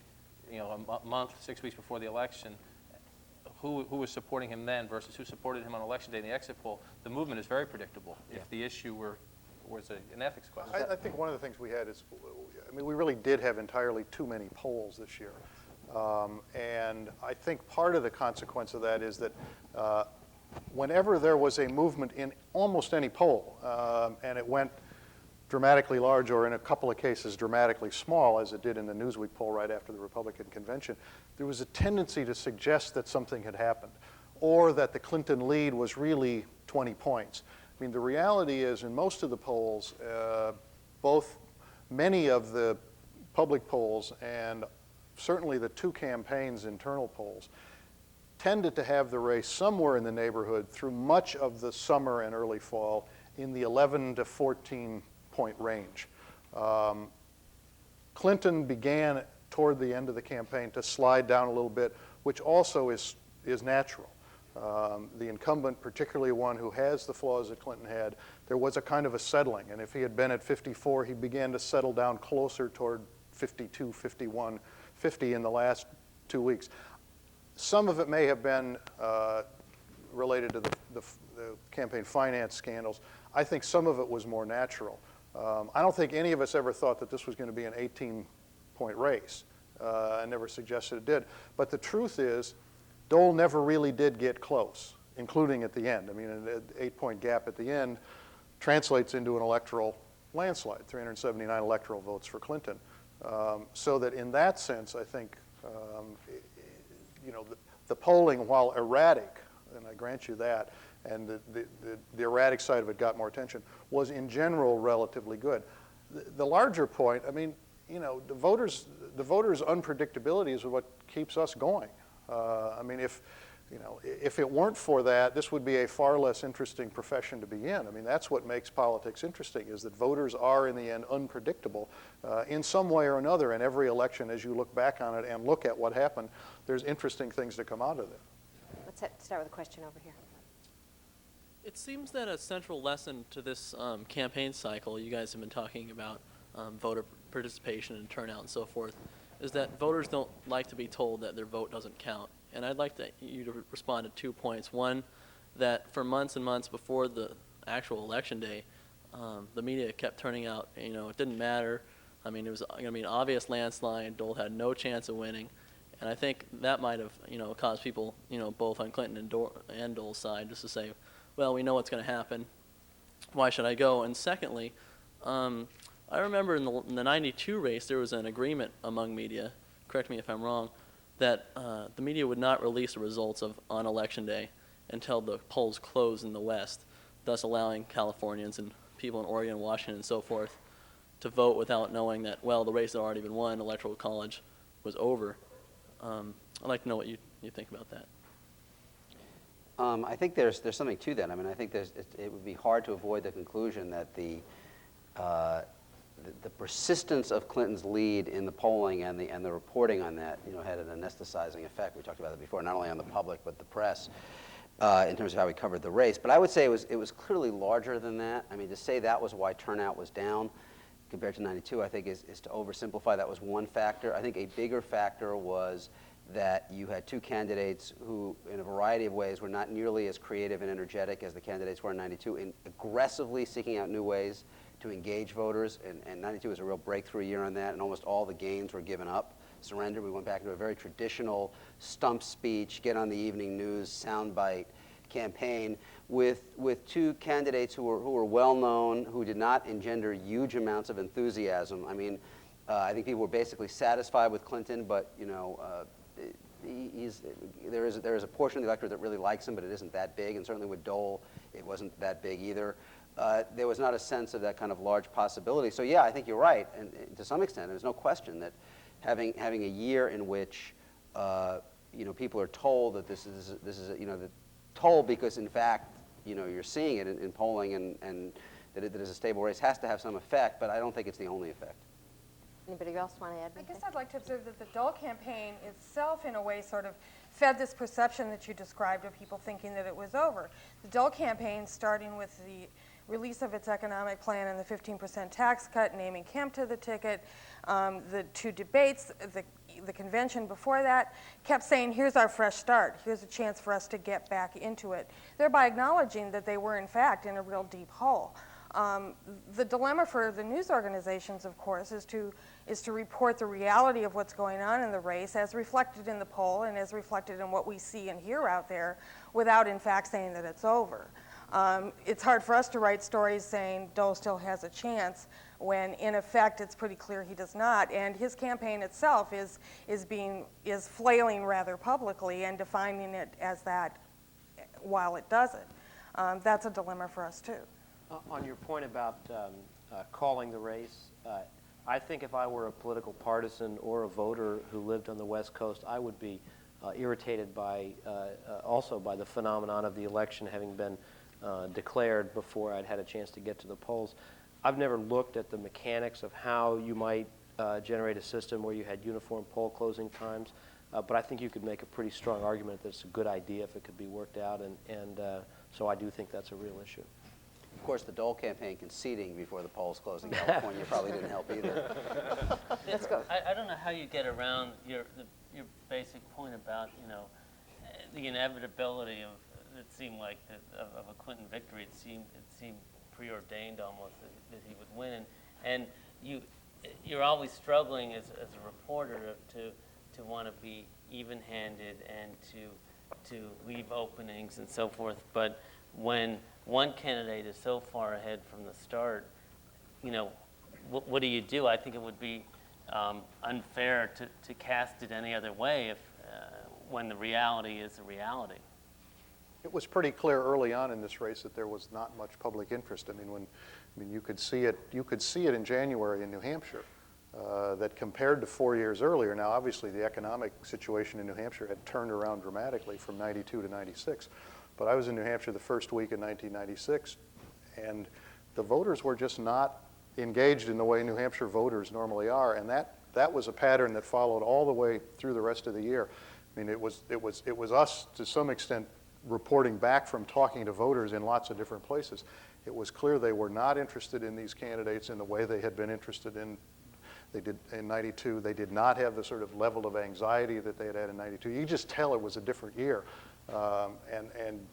[SPEAKER 6] a month, 6 weeks before the election, who was supporting him then versus who supported him on election day in the exit poll, the movement is very predictable if the issue was an ethics question.
[SPEAKER 4] I think one of the things we had is, we really did have entirely too many polls this year. And I think part of the consequence of that is that whenever there was a movement in almost any poll, and it went dramatically large, or in a couple of cases dramatically small, as it did in the Newsweek poll right after the Republican convention, there was a tendency to suggest that something had happened, or that the Clinton lead was really 20 points. The reality is, in most of the polls, many of the public polls and certainly the two campaigns' internal polls tended to have the race somewhere in the neighborhood through much of the summer and early fall in the 11 to 14 point range. Clinton began toward the end of the campaign to slide down a little bit, which also is natural. The incumbent, particularly one who has the flaws that Clinton had, there was a kind of a settling, and if he had been at 54, he began to settle down closer toward 52, 51, 50 in the last 2 weeks. Some of it may have been related to the campaign finance scandals. I think some of it was more natural. I don't think any of us ever thought that this was going to be an 18-point race. I never suggested it did. But the truth is, Dole never really did get close, including at the end. An 8-point gap at the end translates into an electoral landslide, 379 electoral votes for Clinton. So that in that sense, I think, the polling, while erratic, and I grant you that, and the erratic side of it got more attention, was in general relatively good. The larger point, the voters' unpredictability is what keeps us going. You know, if it weren't for that, this would be a far less interesting profession to be in. I mean, that's what makes politics interesting, is that voters are, in the end, unpredictable in some way or another. In every election, as you look back on it and look at what happened, there's interesting things that come out of it.
[SPEAKER 1] Let's start with a question over here.
[SPEAKER 10] It seems that a central lesson to this campaign cycle, you guys have been talking about voter participation and turnout and so forth, is that voters don't like to be told that their vote doesn't count. And I'd like you to respond to 2 points. One, that for months and months before the actual election day, the media kept turning out, you know, it didn't matter. I mean, it was going to be an obvious landslide. Dole had no chance of winning. And I think that might have, you know, caused people, you know, both on Clinton and Dole's side just to say, well, we know what's going to happen. Why should I go? And secondly, I remember in the 92 race, there was an agreement among media, correct me if I'm wrong, that the media would not release the results on Election Day until the polls closed in the West, thus allowing Californians and people in Oregon and Washington and so forth to vote without knowing that, well, the race had already been won, Electoral College was over. I'd like to know what you think about that.
[SPEAKER 2] I think there's something to that. I mean, I think it would be hard to avoid the conclusion that the persistence of Clinton's lead in the polling and the reporting on that, you know, had an anesthetizing effect. We talked about it before, not only on the public but the press, in terms of how we covered the race. But I would say it was clearly larger than that. I mean, to say that was why turnout was down compared to 92, I think is to oversimplify. That was one factor. I think a bigger factor was that you had two candidates who, in a variety of ways, were not nearly as creative and energetic as the candidates were in 92, in aggressively seeking out new ways to engage voters, and 92 was a real breakthrough year on that, and almost all the gains were given up, surrendered. We went back to a very traditional stump speech, get on the evening news, soundbite campaign with two candidates who were well-known, who did not engender huge amounts of enthusiasm. I mean, I think people were basically satisfied with Clinton, but, you know, there is a portion of the electorate that really likes him, but it isn't that big, and certainly with Dole, it wasn't that big either. There was not a sense of that kind of large possibility. So yeah, I think you're right, and to some extent, there's no question that having a year in which you know, people are told that this is you know, told because in fact, you know, you're seeing it in polling and that it is a stable race has to have some effect, but I don't think it's the only effect.
[SPEAKER 1] Anybody else want to add
[SPEAKER 7] I
[SPEAKER 1] anything?
[SPEAKER 7] guess I'd like to observe that the Dole campaign itself, in a way, sort of fed this perception that you described of people thinking that it was over. The Dole campaign, starting with the release of its economic plan and the 15% tax cut, naming Kemp to the ticket, the two debates, the convention before that, kept saying, here's our fresh start. Here's a chance for us to get back into it, thereby acknowledging that they were, in fact, in a real deep hole. The dilemma for the news organizations, of course, is to report the reality of what's going on in the race as reflected in the poll and as reflected in what we see and hear out there without, in fact, saying that it's over. It's hard for us to write stories saying Dole still has a chance when, in effect, it's pretty clear he does not. And his campaign itself is flailing rather publicly and defining it as that while it doesn't. That's a dilemma for us, too.
[SPEAKER 8] On your point about calling the race, I think if I were a political partisan or a voter who lived on the West Coast, I would be irritated by also by the phenomenon of the election having been declared before I'd had a chance to get to the polls. I've never looked at the mechanics of how you might generate a system where you had uniform poll closing times, but I think you could make a pretty strong argument that it's a good idea if it could be worked out, and so I do think that's a real issue.
[SPEAKER 2] Of course, the Dole campaign conceding before the polls closed in California probably didn't help either.
[SPEAKER 1] Let's go.
[SPEAKER 5] I don't know how you get around your basic point about, you know, the inevitability of it seemed like of a Clinton victory. It seemed preordained almost that he would win, and you're always struggling as a reporter to want to be even-handed and to leave openings and so forth. But when one candidate is so far ahead from the start, you know, what do you do? I think it would be unfair to cast it any other way if when the reality is the reality.
[SPEAKER 4] It was pretty clear early on in this race that there was not much public interest. I mean, you could see it. You could see it in January in New Hampshire. that compared to 4 years earlier, now obviously the economic situation in New Hampshire had turned around dramatically from 92 to 96, but I was in New Hampshire the first week in 1996, and the voters were just not engaged in the way New Hampshire voters normally are, and that was a pattern that followed all the way through the rest of the year. I mean, it was us, to some extent, reporting back from talking to voters in lots of different places. It was clear they were not interested in these candidates in the way they had been interested in. They did in 92. They did not have the sort of level of anxiety that they had in 92. You could just tell it was a different year, and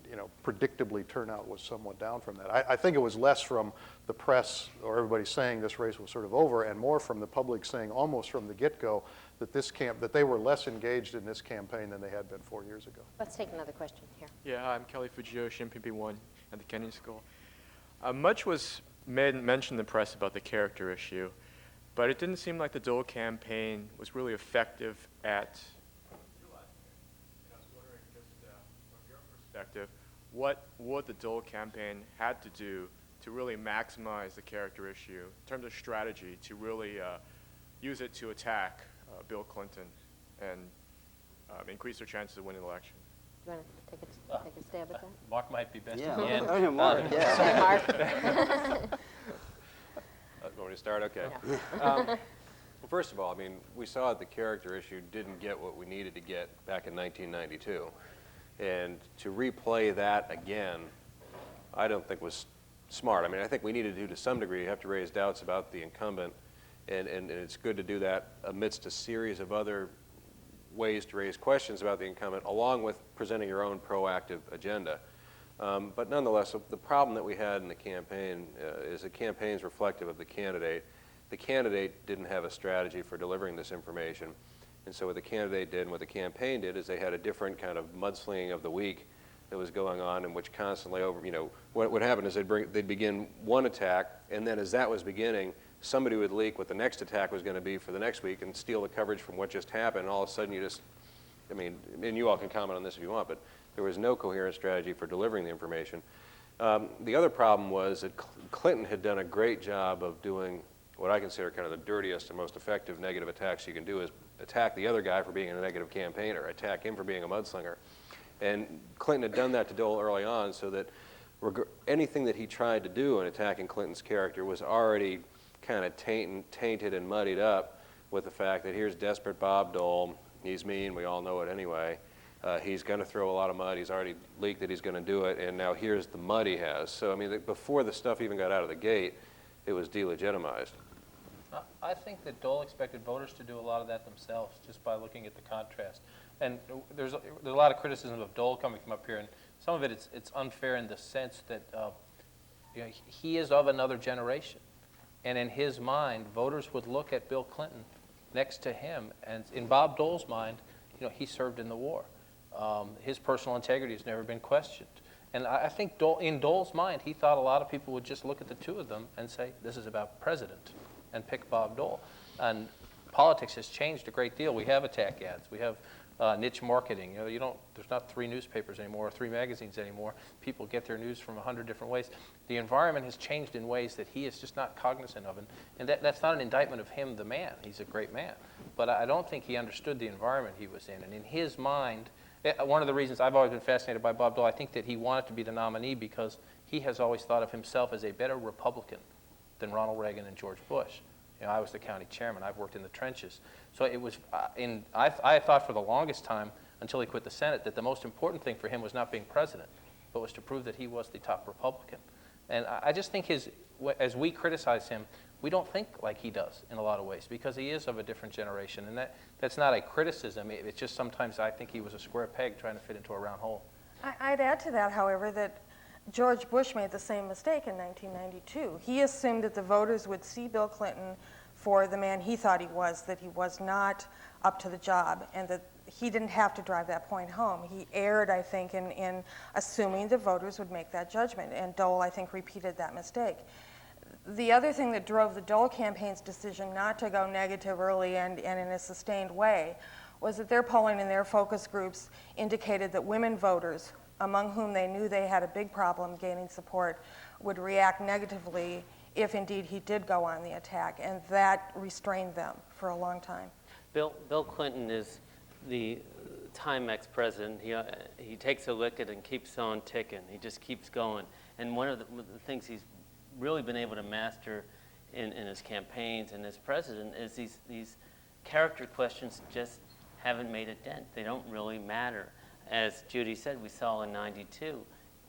[SPEAKER 4] you know, predictably turnout was somewhat down from that. I think it was less from the press or everybody saying this race was sort of over, and more from the public saying almost from the get-go that that they were less engaged in this campaign than they had been 4 years ago.
[SPEAKER 1] Let's take another question here.
[SPEAKER 11] Yeah, hi, I'm Kelly Fujiyoshi, I'm PP1 at the Kenyon School. Much was mentioned in the press about the character issue, but it didn't seem like the Dole campaign was really effective at. And I was wondering, just from your perspective, what the Dole campaign had to do to really maximize the character issue in terms of strategy to really use it to attack Bill Clinton and increase their chances of winning the election.
[SPEAKER 1] Do you want to take a stab at that?
[SPEAKER 6] Mark might be best
[SPEAKER 2] Yeah.
[SPEAKER 6] at the end.
[SPEAKER 2] Oh, yeah, Mark, yeah.
[SPEAKER 1] Sorry, Mark.
[SPEAKER 9] Want me to start? Okay.
[SPEAKER 1] Yeah.
[SPEAKER 9] Well, first of all, I mean, we saw that the character issue didn't get what we needed to get back in 1992. And to replay that again, I don't think was smart. I mean, I think we needed to some degree, have to raise doubts about the incumbent, and it's good to do that amidst a series of other ways to raise questions about the incumbent, along with presenting your own proactive agenda. But nonetheless, the problem that we had in the campaign is the campaign's reflective of the candidate. The candidate didn't have a strategy for delivering this information. And so what the candidate did and what the campaign did is they had a different kind of mudslinging of the week that was going on, in which constantly what happened is they'd begin one attack, and then as that was beginning, somebody would leak what the next attack was going to be for the next week and steal the coverage from what just happened, and all of a sudden you just, I mean, and you all can comment on this if you want, but there was no coherent strategy for delivering the information. The other problem was that Clinton had done a great job of doing what I consider kind of the dirtiest and most effective negative attacks you can do, is attack the other guy for being a negative campaigner, attack him for being a mudslinger. And Clinton had done that to Dole early on, so that anything that he tried to do in attacking Clinton's character was already kind of tainted and muddied up with the fact that here's desperate Bob Dole. He's mean, we all know it anyway. He's going to throw a lot of mud. He's already leaked that he's going to do it, and now here's the mud he has. So, I mean, before the stuff even got out of the gate, it was delegitimized.
[SPEAKER 6] I think that Dole expected voters to do a lot of that themselves, just by looking at the contrast. And there's a lot of criticism of Dole coming from up here, and some of it it's unfair in the sense that he is of another generation. And in his mind, voters would look at Bill Clinton next to him, and in Bob Dole's mind, he served in the war. His personal integrity has never been questioned. And I think in Dole's mind, he thought a lot of people would just look at the two of them and say, this is about president, and pick Bob Dole. And politics has changed a great deal. We have attack ads. We have niche marketing. There's not 3 newspapers anymore, or 3 magazines anymore. People get their news from 100 different ways. The environment has changed in ways that he is just not cognizant of. And that's not an indictment of him, the man. He's a great man. But I don't think he understood the environment he was in. And in his mind, one of the reasons I've always been fascinated by Bob Dole, I think that he wanted to be the nominee because he has always thought of himself as a better Republican than Ronald Reagan and George Bush. I was the county chairman. I've worked in the trenches. So it was, I thought for the longest time, until he quit the Senate, that the most important thing for him was not being president, but was to prove that he was the top Republican. And I just think as we criticize him, we don't think like he does in a lot of ways, because he is of a different generation. And that's not a criticism. It's just sometimes I think he was a square peg trying to fit into a round hole.
[SPEAKER 7] I'd add to that, however, that George Bush made the same mistake in 1992. He assumed that the voters would see Bill Clinton for the man he thought he was, that he was not up to the job, and that he didn't have to drive that point home. He erred, I think, in assuming the voters would make that judgment, and Dole, I think, repeated that mistake. The other thing that drove the Dole campaign's decision not to go negative early and in a sustained way was that their polling in their focus groups indicated that women voters among whom they knew they had a big problem gaining support, would react negatively if indeed he did go on the attack, and that restrained them for a long time.
[SPEAKER 5] Bill Clinton is the Timex president. He takes a lick and keeps on ticking. He just keeps going. And one of the things he's really been able to master in his campaigns and as president is these character questions just haven't made a dent. They don't really matter. As Judy said, we saw in '92,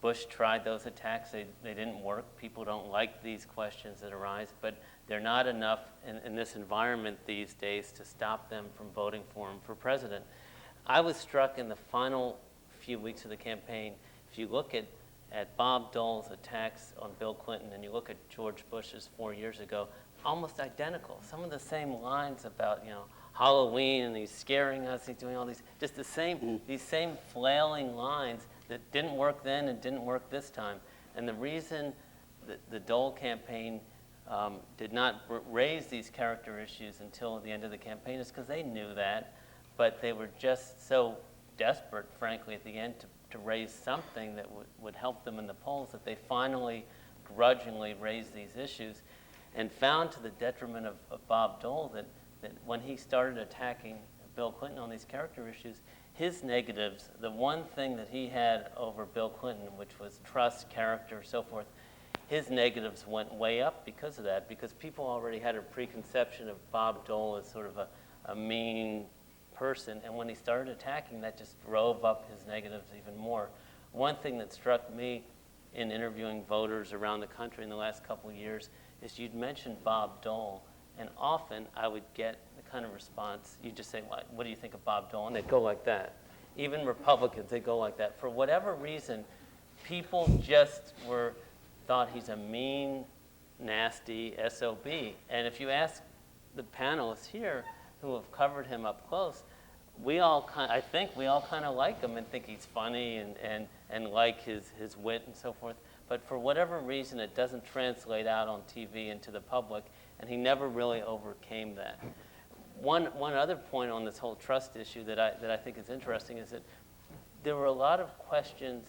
[SPEAKER 5] Bush tried those attacks. They didn't work. People don't like these questions that arise, but they're not enough in this environment these days to stop them from voting for him for president. I was struck in the final few weeks of the campaign, if you look at Bob Dole's attacks on Bill Clinton and you look at George Bush's 4 years ago, almost identical. Some of the same lines about, Halloween and he's scaring us, he's doing all these, just these same flailing lines that didn't work then and didn't work this time. And the reason that the Dole campaign did not raise these character issues until the end of the campaign is because they knew that, but they were just so desperate, frankly, at the end to raise something that would help them in the polls that they finally grudgingly raised these issues and found to the detriment of Bob Dole that when he started attacking Bill Clinton on these character issues, his negatives, the one thing that he had over Bill Clinton, which was trust, character, so forth, his negatives went way up because of that, because people already had a preconception of Bob Dole as sort of a mean person, and when he started attacking, that just drove up his negatives even more. One thing that struck me in interviewing voters around the country in the last couple of years is you'd mention Bob Dole, and often I would get the kind of response, you just say, what do you think of Bob Dole? And they'd go like that. Even Republicans, they go like that. For whatever reason, people just thought he's a mean, nasty SOB. And if you ask the panelists here who have covered him up close, I think we all kind of like him and think he's funny and like his wit and so forth. But for whatever reason, it doesn't translate out on TV into the public, and he never really overcame that. One other point on this whole trust issue that I think is interesting is that there were a lot of questions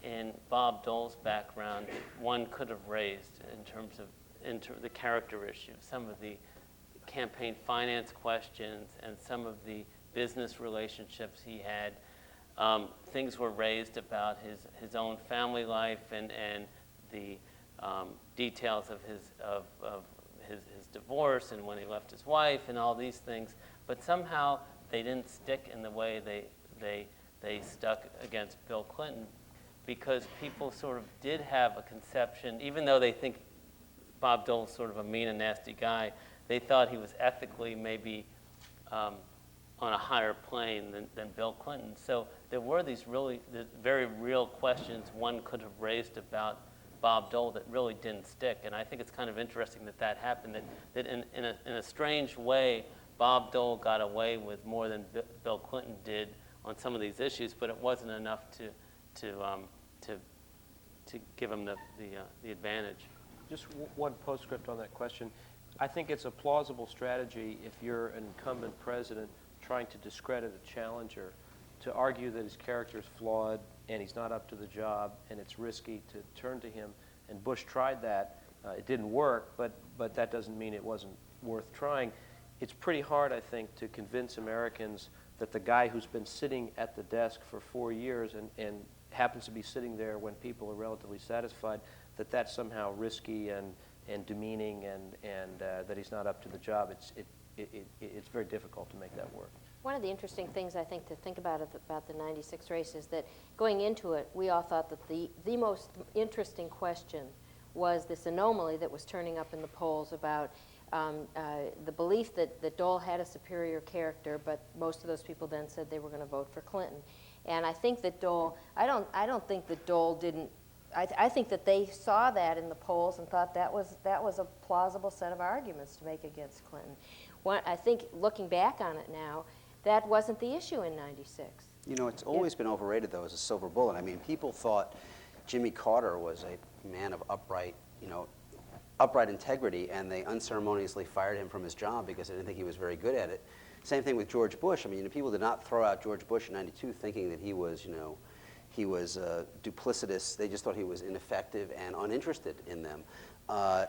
[SPEAKER 5] in Bob Dole's background that one could have raised in terms of the character issue, some of the campaign finance questions and some of the business relationships he had. Things were raised about his own family life and the details of his divorce and when he left his wife and all these things, but somehow they didn't stick in the way they stuck against Bill Clinton, because people sort of did have a conception, even though they think Bob Dole's sort of a mean and nasty guy, they thought he was ethically maybe on a higher plane than Bill Clinton. So there were these very real questions one could have raised about Bob Dole that really didn't stick. And I think it's kind of interesting that happened, that in a strange way, Bob Dole got away with more than Bill Clinton did on some of these issues, but it wasn't enough to give him the advantage.
[SPEAKER 8] Just one postscript on that question. I think it's a plausible strategy if you're an incumbent president trying to discredit a challenger, to argue that his character is flawed and he's not up to the job and it's risky to turn to him. And Bush tried that. It didn't work, but that doesn't mean it wasn't worth trying. It's pretty hard, I think, to convince Americans that the guy who's been sitting at the desk for 4 years and happens to be sitting there when people are relatively satisfied, that that's somehow risky and demeaning and that he's not up to the job. It's very difficult to make that work.
[SPEAKER 1] One of the interesting things I think to think about the 96 race is that going into it, we all thought that the most interesting question was this anomaly that was turning up in the polls about the belief that Dole had a superior character, but most of those people then said they were going to vote for Clinton. And I think that Dole, I don't think that Dole didn't, I think that they saw that in the polls and thought that was a plausible set of arguments to make against Clinton. I think looking back on it now, that wasn't the issue in '96.
[SPEAKER 2] You know, it's always been overrated, though, as a silver bullet. I mean, people thought Jimmy Carter was a man of upright integrity, and they unceremoniously fired him from his job because they didn't think he was very good at it. Same thing with George Bush. I mean, people did not throw out George Bush in '92 thinking that he was, he was duplicitous. They just thought he was ineffective and uninterested in them. I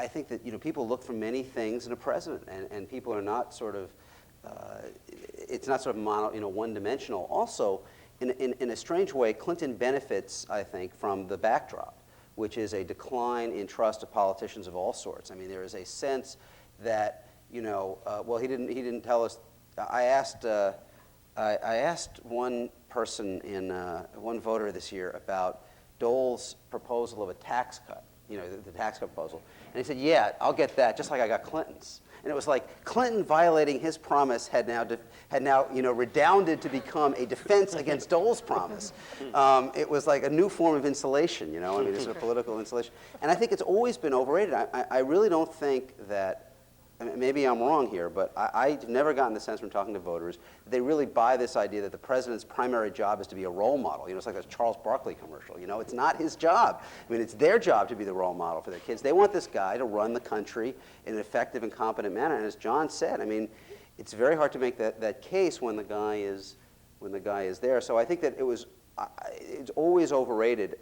[SPEAKER 2] think that people look for many things in a president, and people are not sort of it's not sort of one-dimensional. Also, in a strange way, Clinton benefits, I think, from the backdrop, which is a decline in trust of politicians of all sorts. I mean, there is a sense that well, he didn't tell us. I asked one person one voter this year about Dole's proposal of a tax cut. The tax cut proposal. And he said, yeah, I'll get that, just like I got Clinton's. And it was like Clinton violating his promise had now redounded to become a defense against Dole's promise. It was like a new form of insulation, I mean, this sort of political insulation. And I think it's always been overrated. I really don't think that, maybe I'm wrong here, but I've never gotten the sense from talking to voters that they really buy this idea that the president's primary job is to be a role model. It's like a Charles Barkley commercial. It's not his job. I mean, it's their job to be the role model for their kids. They want this guy to run the country in an effective and competent manner. And as John said, I mean, it's very hard to make that case when the guy is there. So I think that it's always overrated.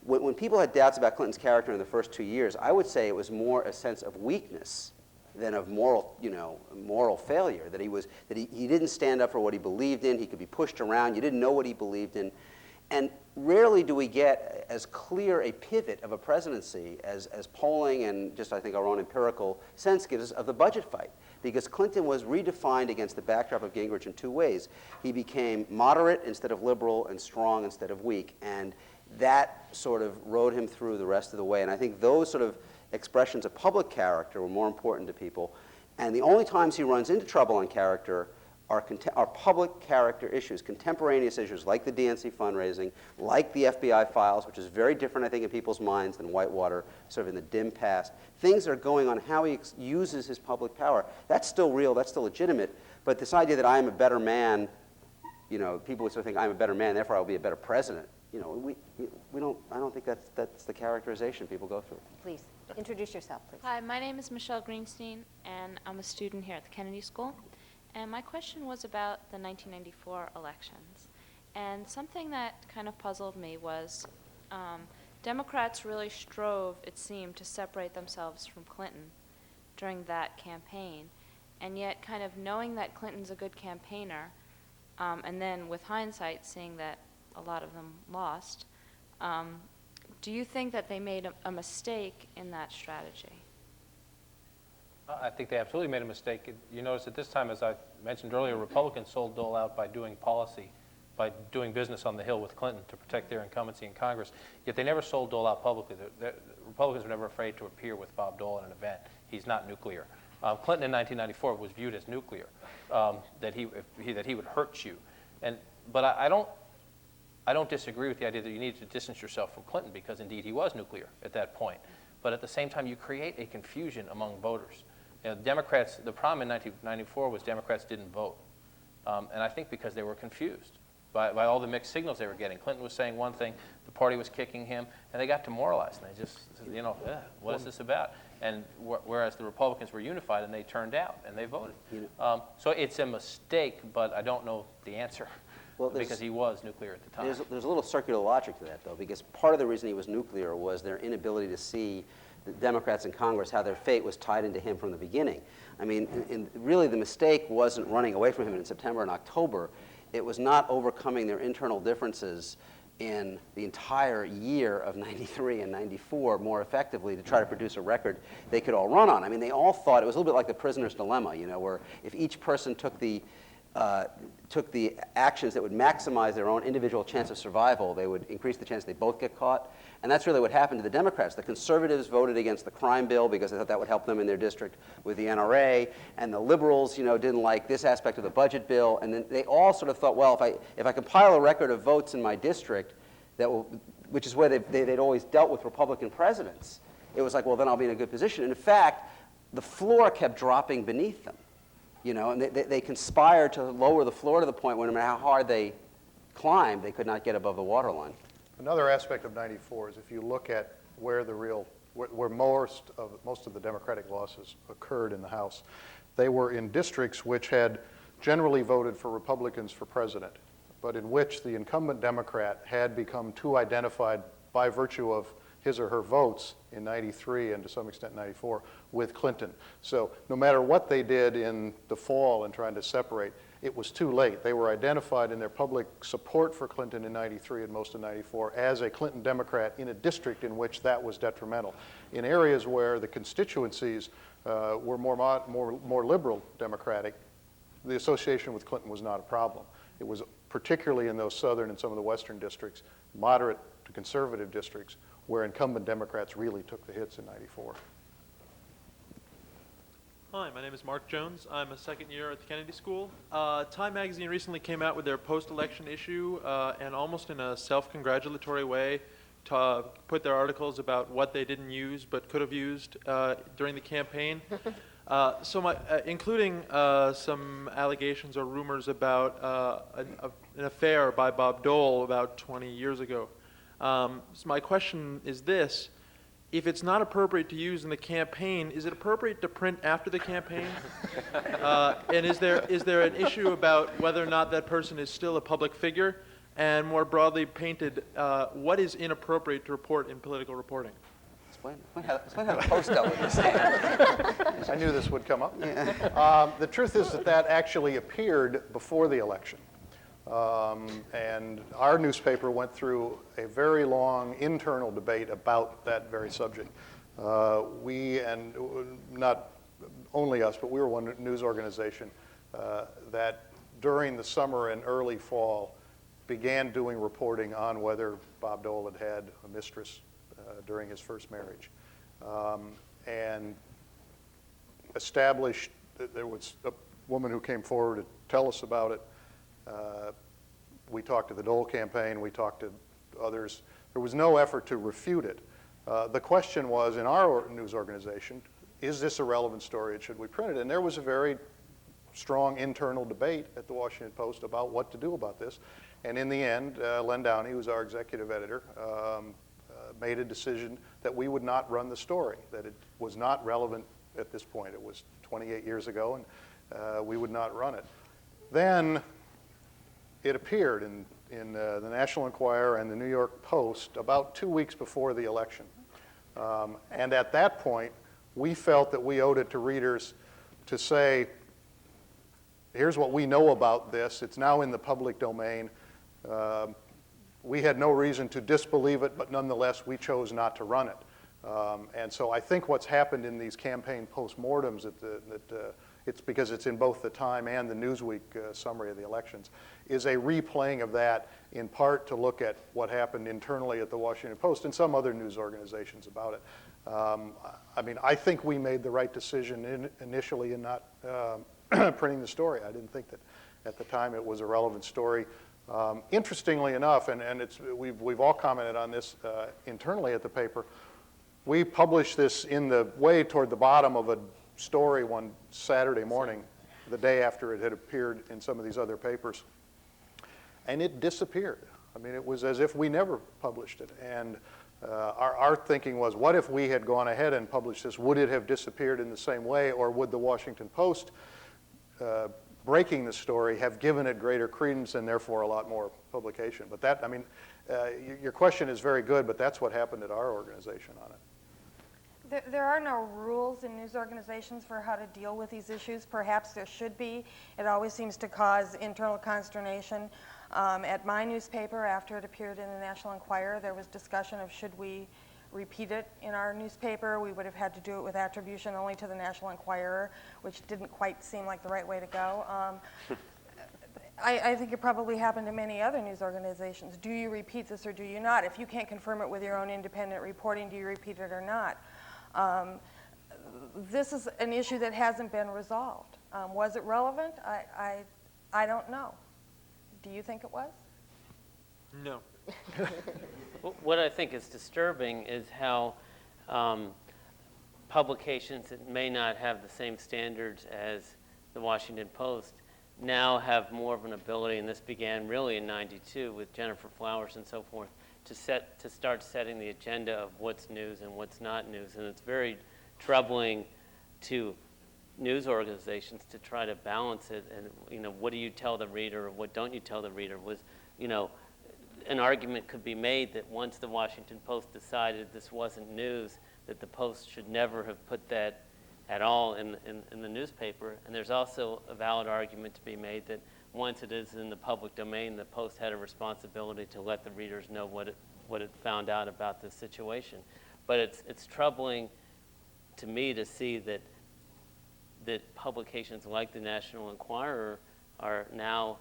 [SPEAKER 2] When people had doubts about Clinton's character in the first 2 years, I would say it was more a sense of weakness than of moral failure, that he didn't stand up for what he believed in. He could be pushed around. You didn't know what he believed in. And rarely do we get as clear a pivot of a presidency as polling and just, I think, our own empirical sense gives us of the budget fight. Because Clinton was redefined against the backdrop of Gingrich in 2 ways. He became moderate instead of liberal and strong instead of weak. And that sort of rode him through the rest of the way. And I think those sort of expressions of public character were more important to people. And the only times he runs into trouble on character are public character issues, contemporaneous issues like the DNC fundraising, like the FBI files, which is very different, I think, in people's minds than Whitewater, sort of in the dim past. Things that are going on, how he uses his public power. That's still real, that's still legitimate. But this idea that I am a better man, people would sort of think I'm a better man, therefore I'll be a better president. I don't think that's the characterization people go through.
[SPEAKER 1] Please, introduce yourself, please.
[SPEAKER 12] Hi, my name is Michelle Greenstein, and I'm a student here at the Kennedy School. And my question was about the 1994 elections. And something that kind of puzzled me was Democrats really strove, it seemed, to separate themselves from Clinton during that campaign. And yet, kind of knowing that Clinton's a good campaigner, and then with hindsight, seeing that a lot of them lost, do you think that they made a mistake in that strategy?
[SPEAKER 6] I think they absolutely made a mistake. You notice at this time, as I mentioned earlier, Republicans sold Dole out by doing policy, by doing business on the Hill with Clinton to protect their incumbency in Congress. Yet they never sold Dole out publicly. The Republicans were never afraid to appear with Bob Dole at an event. He's not nuclear. Clinton in 1994 was viewed as nuclear, that he would hurt you. But I don't disagree with the idea that you need to distance yourself from Clinton, because indeed he was nuclear at that point. But at the same time, you create a confusion among voters. Democrats, the problem in 1994 was Democrats didn't vote. And I think because they were confused by all the mixed signals they were getting. Clinton was saying one thing, the party was kicking him, and they got demoralized. And they just, what is this about? And whereas the Republicans were unified, and they turned out, and they voted. So it's a mistake, but I don't know the answer. Because he was nuclear at the time.
[SPEAKER 2] There's a little circular logic to that, though, because part of the reason he was nuclear was their inability to see the Democrats in Congress, how their fate was tied into him from the beginning. I mean, really the mistake wasn't running away from him in September and October. It was not overcoming their internal differences in the entire year of 93 and 94 more effectively to try to produce a record they could all run on. I mean, they all thought, it was a little bit like the prisoner's dilemma, where if each person took the actions that would maximize their own individual chance of survival, they would increase the chance they both get caught. And that's really what happened to the Democrats. The conservatives voted against the crime bill because they thought that would help them in their district with the NRA, and the liberals, didn't like this aspect of the budget bill. And then they all sort of thought, well, if I compile a record of votes in my district, which is where they'd always dealt with Republican presidents, it was like, well, then I'll be in a good position. And in fact, the floor kept dropping beneath them. And they conspired to lower the floor to the point where no matter how hard they climbed, they could not get above the waterline.
[SPEAKER 4] Another aspect of 94 is if you look at where most of the Democratic losses occurred in the House, they were in districts which had generally voted for Republicans for president. but in which the incumbent Democrat had become too identified by virtue of his or her votes in 93 and to some extent 94 with Clinton. So no matter what they did in the fall in trying to separate, it was too late. They were identified in their public support for Clinton in 93 and most of 94 as a Clinton Democrat in a district in which that was detrimental. In areas where the constituencies were more liberal Democratic, the association with Clinton was not a problem. It was particularly in those southern and some of the western districts, moderate to conservative districts, where incumbent Democrats really took the hits in 94.
[SPEAKER 13] Hi, my name is Mark Jones. I'm a second year at the Kennedy School. Time magazine recently came out with their post-election issue and almost in a self-congratulatory way put their articles about what they didn't use but could have used during the campaign. Including some allegations or rumors about an affair by Bob Dole about 20 years ago. So my question is this: if it's not appropriate to use in the campaign, is it appropriate to print after the campaign? And is there an issue about whether or not that person is still a public figure? And more broadly painted, what is inappropriate to report in political reporting?
[SPEAKER 2] Explain how the Post dealt with this, Dan.
[SPEAKER 4] I knew this would come up. Yeah. The truth is that actually appeared before the election. And our newspaper went through a very long internal debate about that very subject. We, and not only us, but we were one news organization that during the summer and early fall began doing reporting on whether Bob Dole had had a mistress during his first marriage. And established that there was a woman who came forward to tell us about it. We talked to the Dole campaign, we talked to others. There was no effort to refute it. The question was, in our news organization, is this a relevant story and should we print it? And there was a very strong internal debate at the Washington Post about what to do about this. And in the end, Len Downey, who's our executive editor, made a decision that we would not run the story, that it was not relevant at this point. It was 28 years ago, and we would not run it. Then it appeared in the National Enquirer and the New York Post about 2 weeks before the election. And at that point, we felt that we owed it to readers to say, here's what we know about this. It's now in the public domain. We had no reason to disbelieve it, but nonetheless, we chose not to run it. And so I think what's happened in these campaign postmortems, it's because it's in both the Time and the Newsweek summary of the elections, is a replaying of that in part to look at what happened internally at the Washington Post and some other news organizations about it. I mean, I think we made the right decision initially in not printing the story. I didn't think that at the time it was a relevant story. Interestingly enough, and we've all commented on this internally at the paper, we published this in the way toward the bottom of a story one Saturday morning, the day after it had appeared in some of these other papers. And it disappeared. I mean, it was as if we never published it. And our thinking was, what if we had gone ahead and published this? Would it have disappeared in the same way, or would the Washington Post breaking the story have given it greater credence and therefore a lot more publication? But that, I mean, your question is very good, but that's what happened at our organization on it.
[SPEAKER 7] There are no rules in news organizations for how to deal with these issues. Perhaps there should be. It always seems to cause internal consternation. At my newspaper, after it appeared in the National Enquirer, there was discussion of should we repeat it in our newspaper. We would have had to do it with attribution only to the National Enquirer, which didn't quite seem like the right way to go. I think it probably happened to many other news organizations. Do you repeat this or do you not? If you can't confirm it with your own independent reporting, do you repeat it or not? This is an issue that hasn't been resolved. Was it relevant? I don't know. Do you think it was?
[SPEAKER 13] No.
[SPEAKER 5] What I think is disturbing is how publications that may not have the same standards as the Washington Post now have more of an ability, and this began really in '92 with Jennifer Flowers and so forth, to start setting the agenda of what's news and what's not news. And it's very troubling to news organizations to try to balance it, and what do you tell the reader, or what don't you tell the reader? Was an argument could be made that once the Washington Post decided this wasn't news, that the Post should never have put that at all in the newspaper. And there's also a valid argument to be made that once it is in the public domain, the Post had a responsibility to let the readers know what it found out about the situation. But it's troubling to me to see that publications like the National Enquirer are now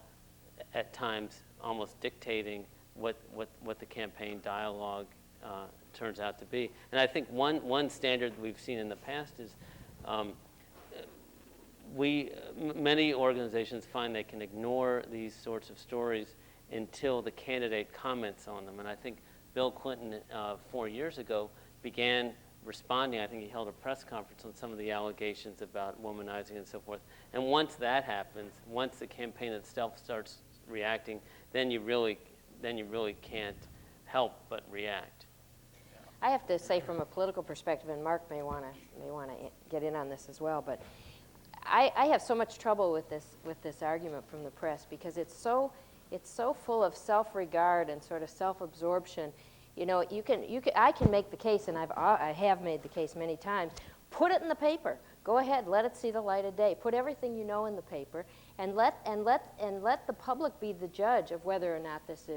[SPEAKER 5] at times almost dictating what the campaign dialogue turns out to be. And I think one standard that we've seen in the past is many organizations find they can ignore these sorts of stories until the candidate comments on them. And I think Bill Clinton 4 years ago began responding. I think he held a press conference on some of the allegations about womanizing and so forth. And once that happens, once the campaign itself starts reacting, then you really can't help but react.
[SPEAKER 1] I have to say, from a political perspective, and Mark may want to get in on this as well, but I have so much trouble with this argument from the press, because it's so full of self-regard and sort of self-absorption. I can make the case, and I have made the case many times. Put it in the paper. Go ahead, let it see the light of day. Put everything you know in the paper, and let the public be the judge of whether or not this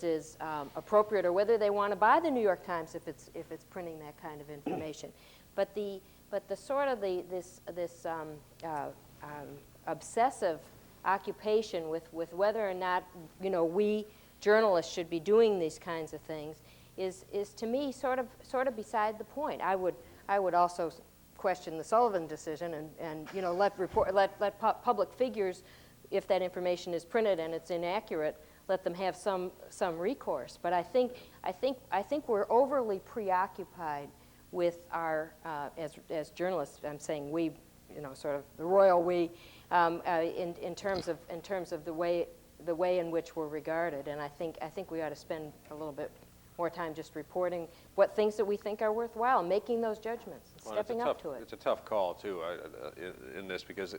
[SPEAKER 1] is appropriate, or whether they want to buy the New York Times if it's printing that kind of information. But the sort of this obsessive occupation with whether or not we journalists should be doing these kinds of things is to me sort of beside the point. I would also question the Sullivan decision and let public figures, if that information is printed and it's inaccurate, let them have some recourse. But I think we're overly preoccupied with our as journalists. I'm saying we, sort of the royal we, in terms of the way in which we're regarded. And I think we ought to spend a little bit more time just reporting what things that we think are worthwhile, making those judgments, stepping up to it.
[SPEAKER 9] It's a tough call too in this, because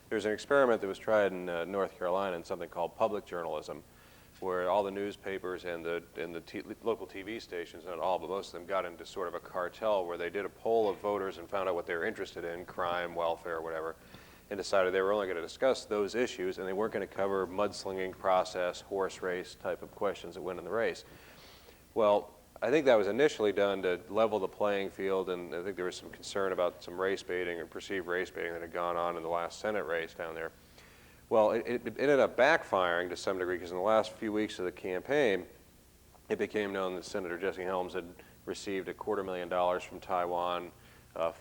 [SPEAKER 9] there's an experiment that was tried in North Carolina in something called public journalism, where all the newspapers and the local TV stations, not all, but most of them, got into sort of a cartel where they did a poll of voters and found out what they were interested in, crime, welfare, whatever, and decided they were only going to discuss those issues, and they weren't going to cover mudslinging process, horse race type of questions that went in the race. Well, I think that was initially done to level the playing field, and I think there was some concern about some race baiting or perceived race baiting that had gone on in the last Senate race down there. Well, it ended up backfiring to some degree, because in the last few weeks of the campaign, it became known that Senator Jesse Helms had received $250,000 from Taiwan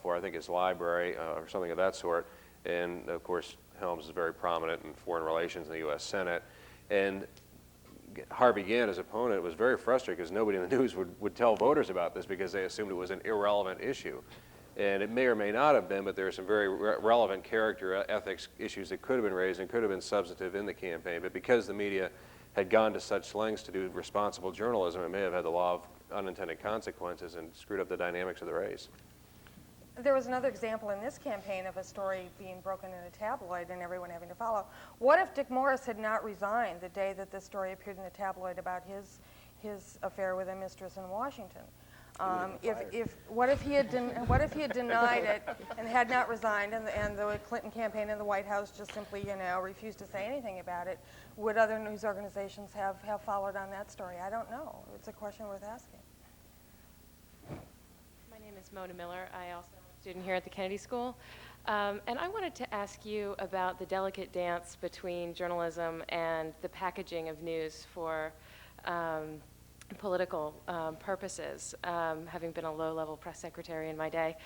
[SPEAKER 9] for, I think, his library or something of that sort. And, of course, Helms is very prominent in foreign relations in the U.S. Senate. And Harvey Gantt, his opponent, was very frustrated because nobody in the news would tell voters about this, because they assumed it was an irrelevant issue. And it may or may not have been, but there are some very relevant character ethics issues that could have been raised and could have been substantive in the campaign. But because the media had gone to such lengths to do responsible journalism, it may have had the law of unintended consequences and screwed up the dynamics of the race.
[SPEAKER 7] There was another example in this campaign of a story being broken in a tabloid and everyone having to follow. What if Dick Morris had not resigned the day that this story appeared in the tabloid about his affair with a mistress in Washington? What if he had denied it and had not resigned, and the Clinton campaign and the White House just simply refused to say anything about it? Would other news organizations have followed on that story? I don't know. It's a question worth asking.
[SPEAKER 14] My name is Mona Miller. I also am a student here at the Kennedy School. And I wanted to ask you about the delicate dance between journalism and the packaging of news for political purposes, having been a low-level press secretary in my day.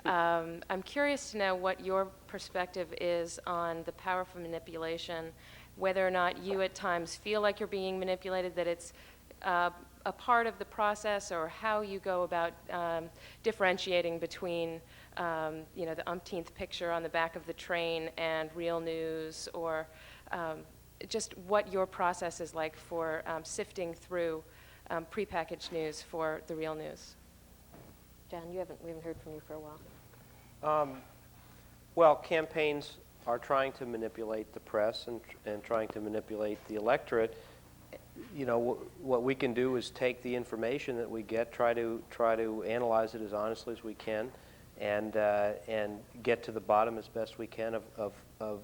[SPEAKER 14] I'm curious to know what your perspective is on the powerful manipulation, whether or not you at times feel like you're being manipulated, that it's a part of the process, or how you go about differentiating between the umpteenth picture on the back of the train and real news, or just what your process is like for sifting through prepackaged news for the real news.
[SPEAKER 1] John, we haven't heard from you for a while.
[SPEAKER 8] Well, campaigns are trying to manipulate the press and trying to manipulate the electorate. You know, what we can do is take the information that we get, try to analyze it as honestly as we can, and get to the bottom as best we can of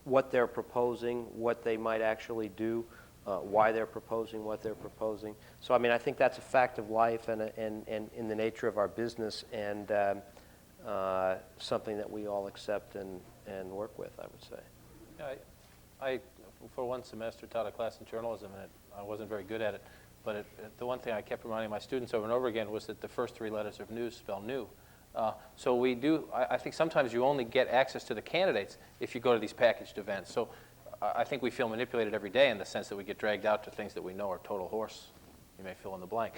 [SPEAKER 8] what they're proposing, what they might actually do, why they're proposing what they're proposing. So, I mean, I think that's a fact of life and in the nature of our business, and something that we all accept and work with, I would say.
[SPEAKER 6] Yeah, I for one semester, taught a class in journalism, and I wasn't very good at it. But the one thing I kept reminding my students over and over again was that the first three letters of news spell new. So we do, I think sometimes you only get access to the candidates if you go to these packaged events. So I think we feel manipulated every day in the sense that we get dragged out to things that we know are total horse. You may fill in the blank.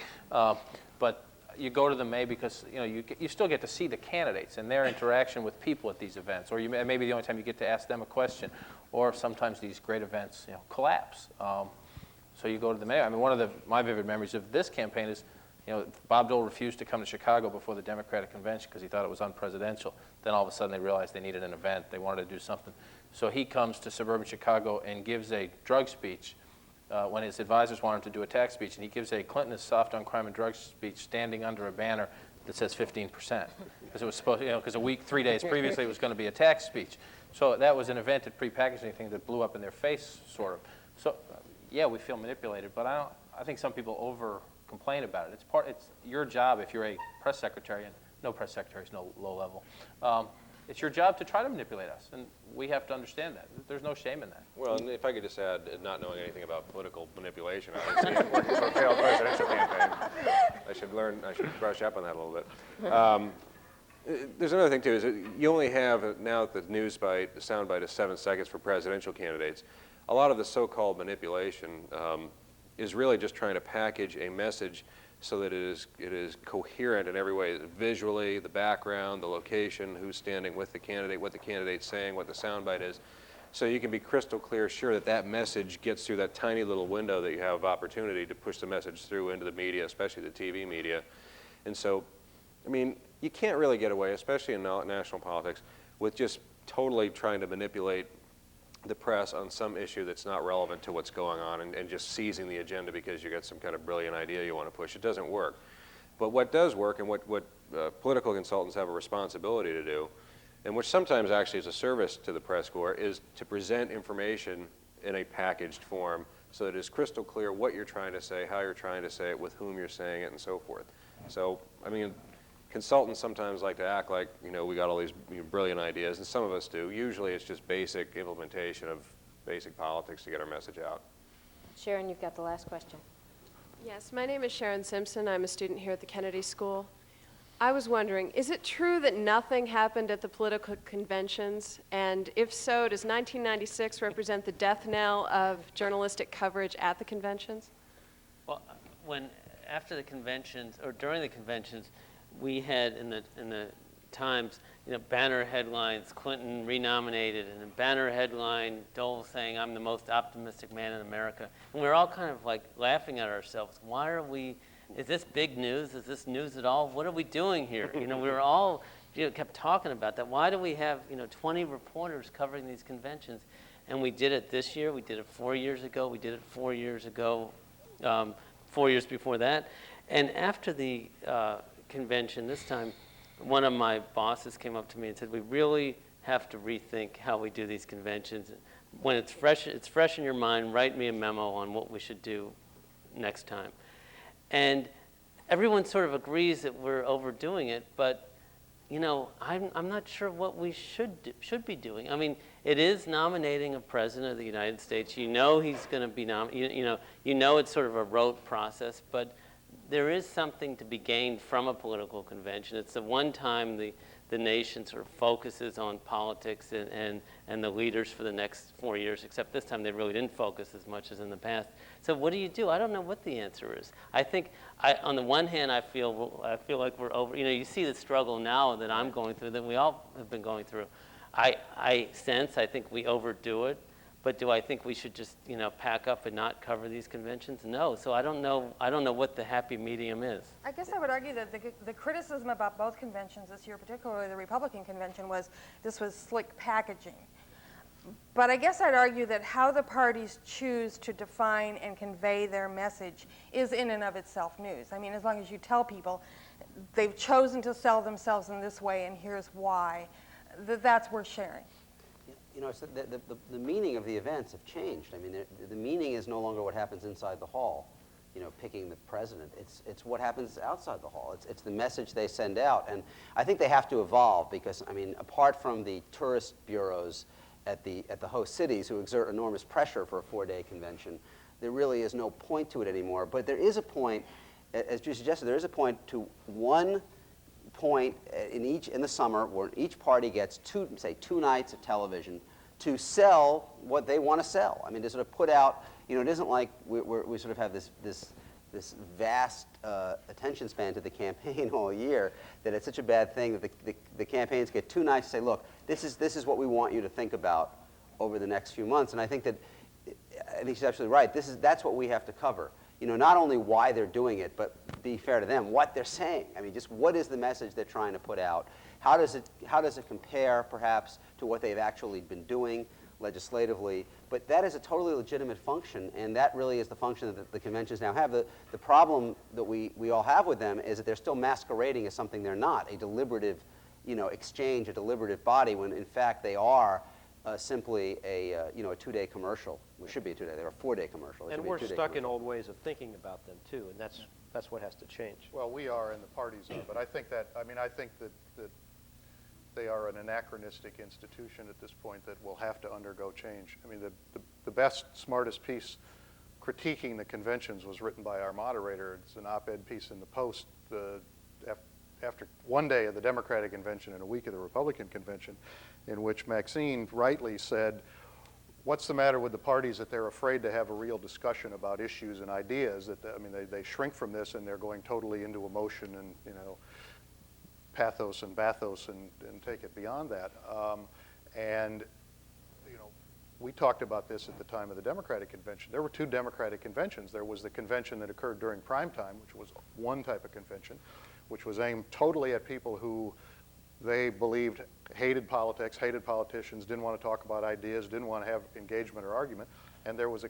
[SPEAKER 6] But you go to them because you still get to see the candidates and their interaction with people at these events, or maybe the only time you get to ask them a question, or sometimes these great events collapse. So you go to the mayor. I mean, one of my vivid memories of this campaign is, Bob Dole refused to come to Chicago before the Democratic convention because he thought it was unpresidential. Then all of a sudden they realized they needed an event. They wanted to do something. So he comes to suburban Chicago and gives a drug speech when his advisors want him to do a tax speech. And he gives a Clinton is soft on crime and drugs speech standing under a banner that says 15%. Because it was supposed, because a week, 3 days previously it was going to be a tax speech. So that was an invented pre-packaging thing that blew up in their face, sort of. So yeah, we feel manipulated, but I think some people over-complain about it. It's your job if you're a press secretary, and no press secretary is no low level. It's your job to try to manipulate us, and we have to understand that. There's no shame in that.
[SPEAKER 9] Well, and if I could just add, not knowing anything about political manipulation, obviously, working for a failed presidential campaign, I should brush up on that a little bit. There's another thing, too, is that you only have, now that the soundbite is 7 seconds for presidential candidates. A lot of the so-called manipulation is really just trying to package a message so that it is coherent in every way, visually, the background, the location, who's standing with the candidate, what the candidate's saying, what the soundbite is. So you can be crystal clear, sure that that message gets through that tiny little window that you have of opportunity to push the message through into the media, especially the TV media. And so, I mean, you can't really get away, especially in national politics, with just totally trying to manipulate the press on some issue that's not relevant to what's going on and just seizing the agenda because you got some kind of brilliant idea you want to push. It doesn't work. But what does work, and what political consultants have a responsibility to do, and which sometimes actually is a service to the press corps, is to present information in a packaged form so that it's crystal clear what you're trying to say, how you're trying to say it, with whom you're saying it, and so forth. So, I mean, consultants sometimes like to act like, we got all these brilliant ideas, and some of us do. Usually it's just basic implementation of basic politics to get our message out.
[SPEAKER 1] Sharon, you've got the last question.
[SPEAKER 15] Yes, my name is Sharon Simpson. I'm a student here at the Kennedy School. I was wondering, is it true that nothing happened at the political conventions? And if so, does 1996 represent the death knell of journalistic coverage at the conventions?
[SPEAKER 5] Well, after the conventions, or during the conventions, we had in the Times, banner headlines, Clinton renominated, and a banner headline, Dole saying, "I'm the most optimistic man in America." And we were all kind of like laughing at ourselves. Why are we, is this big news? Is this news at all? What are we doing here? We were all, kept talking about that. Why do we have, 20 reporters covering these conventions? And we did it this year. We did it 4 years ago. We did it 4 years ago, 4 years before that. And after the convention this time, one of my bosses came up to me and said, we really have to rethink how we do these conventions. When it's fresh in your mind, write me a memo on what we should do next time. And everyone sort of agrees that we're overdoing it, but I'm not sure what we should be doing. I mean, it is nominating a president of the United States. He's going to be nominated. It's sort of a rote process, but there is something to be gained from a political convention. It's the one time the nation sort of focuses on politics and the leaders for the next 4 years, except this time they really didn't focus as much as in the past. So what do you do? I don't know what the answer is. I think, on the one hand, I feel like we're over, you see the struggle now that I'm going through, that we all have been going through. I think we overdo it, But do I think we should just, pack up and not cover these conventions? No. So I don't know what the happy medium is.
[SPEAKER 7] I guess I would argue that the criticism about both conventions this year, particularly the Republican convention, was this was slick packaging. But I guess I'd argue that how the parties choose to define and convey their message is in and of itself news. I mean, as long as you tell people they've chosen to sell themselves in this way and here's why, that's worth sharing.
[SPEAKER 2] So the meaning of the events have changed. I mean, the meaning is no longer what happens inside the hall, picking the president. It's what happens outside the hall. It's the message they send out. And I think they have to evolve because, I mean, apart from the tourist bureaus at the host cities who exert enormous pressure for a 4-day convention, there really is no point to it anymore. But there is a point, as you suggested, there is a point to one point in the summer where each party gets two nights of television to sell what they want to sell. I mean, to sort of put out, it isn't like we sort of have this vast attention span to the campaign all year that it's such a bad thing that the campaigns get 2 nights to say, look, this is what we want you to think about over the next few months. And I think she's absolutely right. That's what we have to cover. Not only why they're doing it, but be fair to them, what they're saying. I mean, just what is the message they're trying to put out? How does it compare, perhaps, to what they've actually been doing legislatively? But that is a totally legitimate function, and that really is the function that the conventions now have. The problem that we all have with them is that they're still masquerading as something they're not, a deliberative, exchange, a deliberative body, when in fact they are simply a 2-day commercial. It should be a 2-day. They're a 4-day commercial.
[SPEAKER 8] And we're stuck in old ways of thinking about them too, and that's what has to change.
[SPEAKER 4] Well, we are, and the parties are, but I think that they are an anachronistic institution at this point that will have to undergo change. I mean, the best, smartest piece critiquing the conventions was written by our moderator. It's an op-ed piece in the Post after one day of the Democratic convention and a week of the Republican convention, in which Maxine rightly said, what's the matter with the parties that they're afraid to have a real discussion about issues and ideas? They shrink from this and they're going totally into emotion and, pathos and bathos and take it beyond that. We talked about this at the time of the Democratic convention. There were 2 Democratic conventions. There was the convention that occurred during prime time, which was one type of convention, which was aimed totally at people who they believed hated politics, hated politicians, didn't want to talk about ideas, didn't want to have engagement or argument. And there was a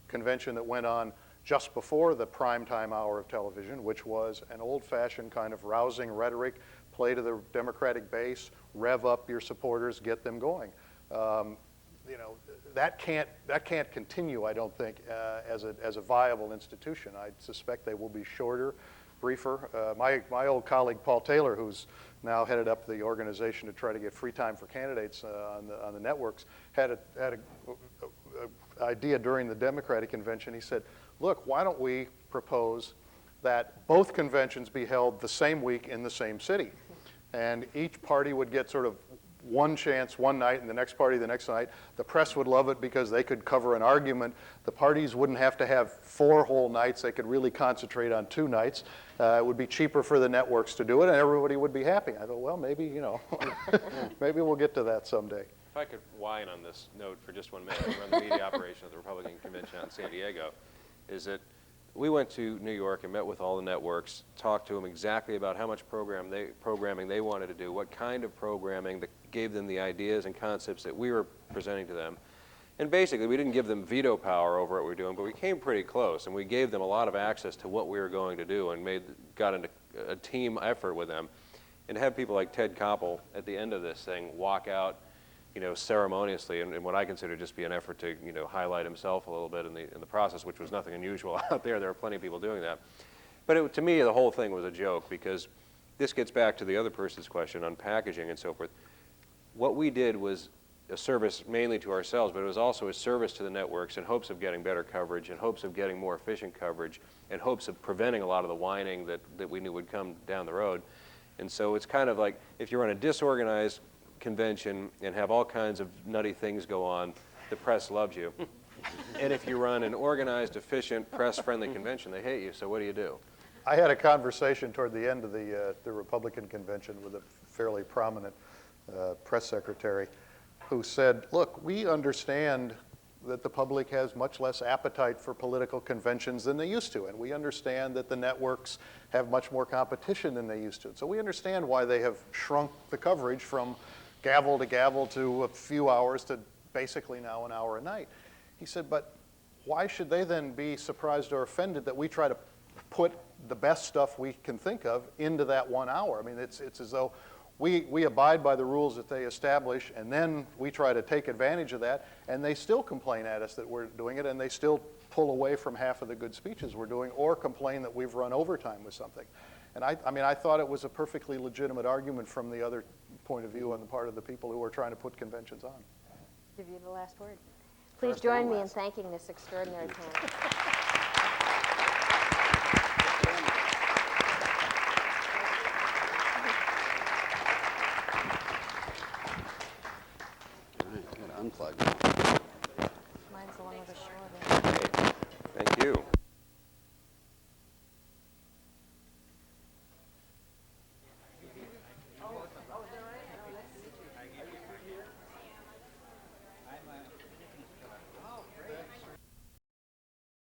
[SPEAKER 4] convention that went on just before the primetime hour of television, which was an old-fashioned kind of rousing rhetoric, play to the Democratic base, rev up your supporters, get them going. That can't continue, I don't think, as a viable institution. I suspect they will be shorter, briefer. My old colleague Paul Taylor, who's now headed up the organization to try to get free time for candidates on the networks, had an idea during the Democratic convention. He said, look, why don't we propose that both conventions be held the same week in the same city? And each party would get sort of one chance one night and the next party the next night. The press would love it because they could cover an argument. The parties wouldn't have to have 4 whole nights. They could really concentrate on 2 nights. It would be cheaper for the networks to do it, and everybody would be happy. I thought, well, maybe, maybe we'll get to that someday.
[SPEAKER 9] If I could whine on this note for just 1 minute, run the media operation of the Republican convention out in San Diego, is that we went to New York and met with all the networks, talked to them exactly about how much programming they wanted to do, what kind of programming that gave them the ideas and concepts that we were presenting to them. And basically, we didn't give them veto power over what we were doing, but we came pretty close, and we gave them a lot of access to what we were going to do and got into a team effort with them. And to have people like Ted Koppel at the end of this thing walk out, ceremoniously, and what I consider just be an effort to, highlight himself a little bit in the process, which was nothing unusual out there. There are plenty of people doing that. But to me, the whole thing was a joke, because this gets back to the other person's question on packaging and so forth. What we did was a service mainly to ourselves, but it was also a service to the networks in hopes of getting better coverage, in hopes of getting more efficient coverage, in hopes of preventing a lot of the whining that we knew would come down the road. And so it's kind of like if you run a disorganized convention and have all kinds of nutty things go on, the press loves you. And if you run an organized, efficient, press-friendly convention, they hate you, so what do you do?
[SPEAKER 4] I had a conversation toward the end of the Republican convention with a fairly prominent press secretary who said, look, we understand that the public has much less appetite for political conventions than they used to. And we understand that the networks have much more competition than they used to. So we understand why they have shrunk the coverage from gavel to a few hours to basically now an hour a night. He said, but why should they then be surprised or offended that we try to put the best stuff we can think of into that 1 hour? I mean, it's as though we abide by the rules that they establish, and then we try to take advantage of that, and they still complain at us that we're doing it, and they still pull away from half of the good speeches we're doing, or complain that we've run overtime with something. And I mean, I thought it was a perfectly legitimate argument from the other point of view on the part of the people who are trying to put conventions on.
[SPEAKER 1] Give you the last word. Please join me in thanking this extraordinary panel.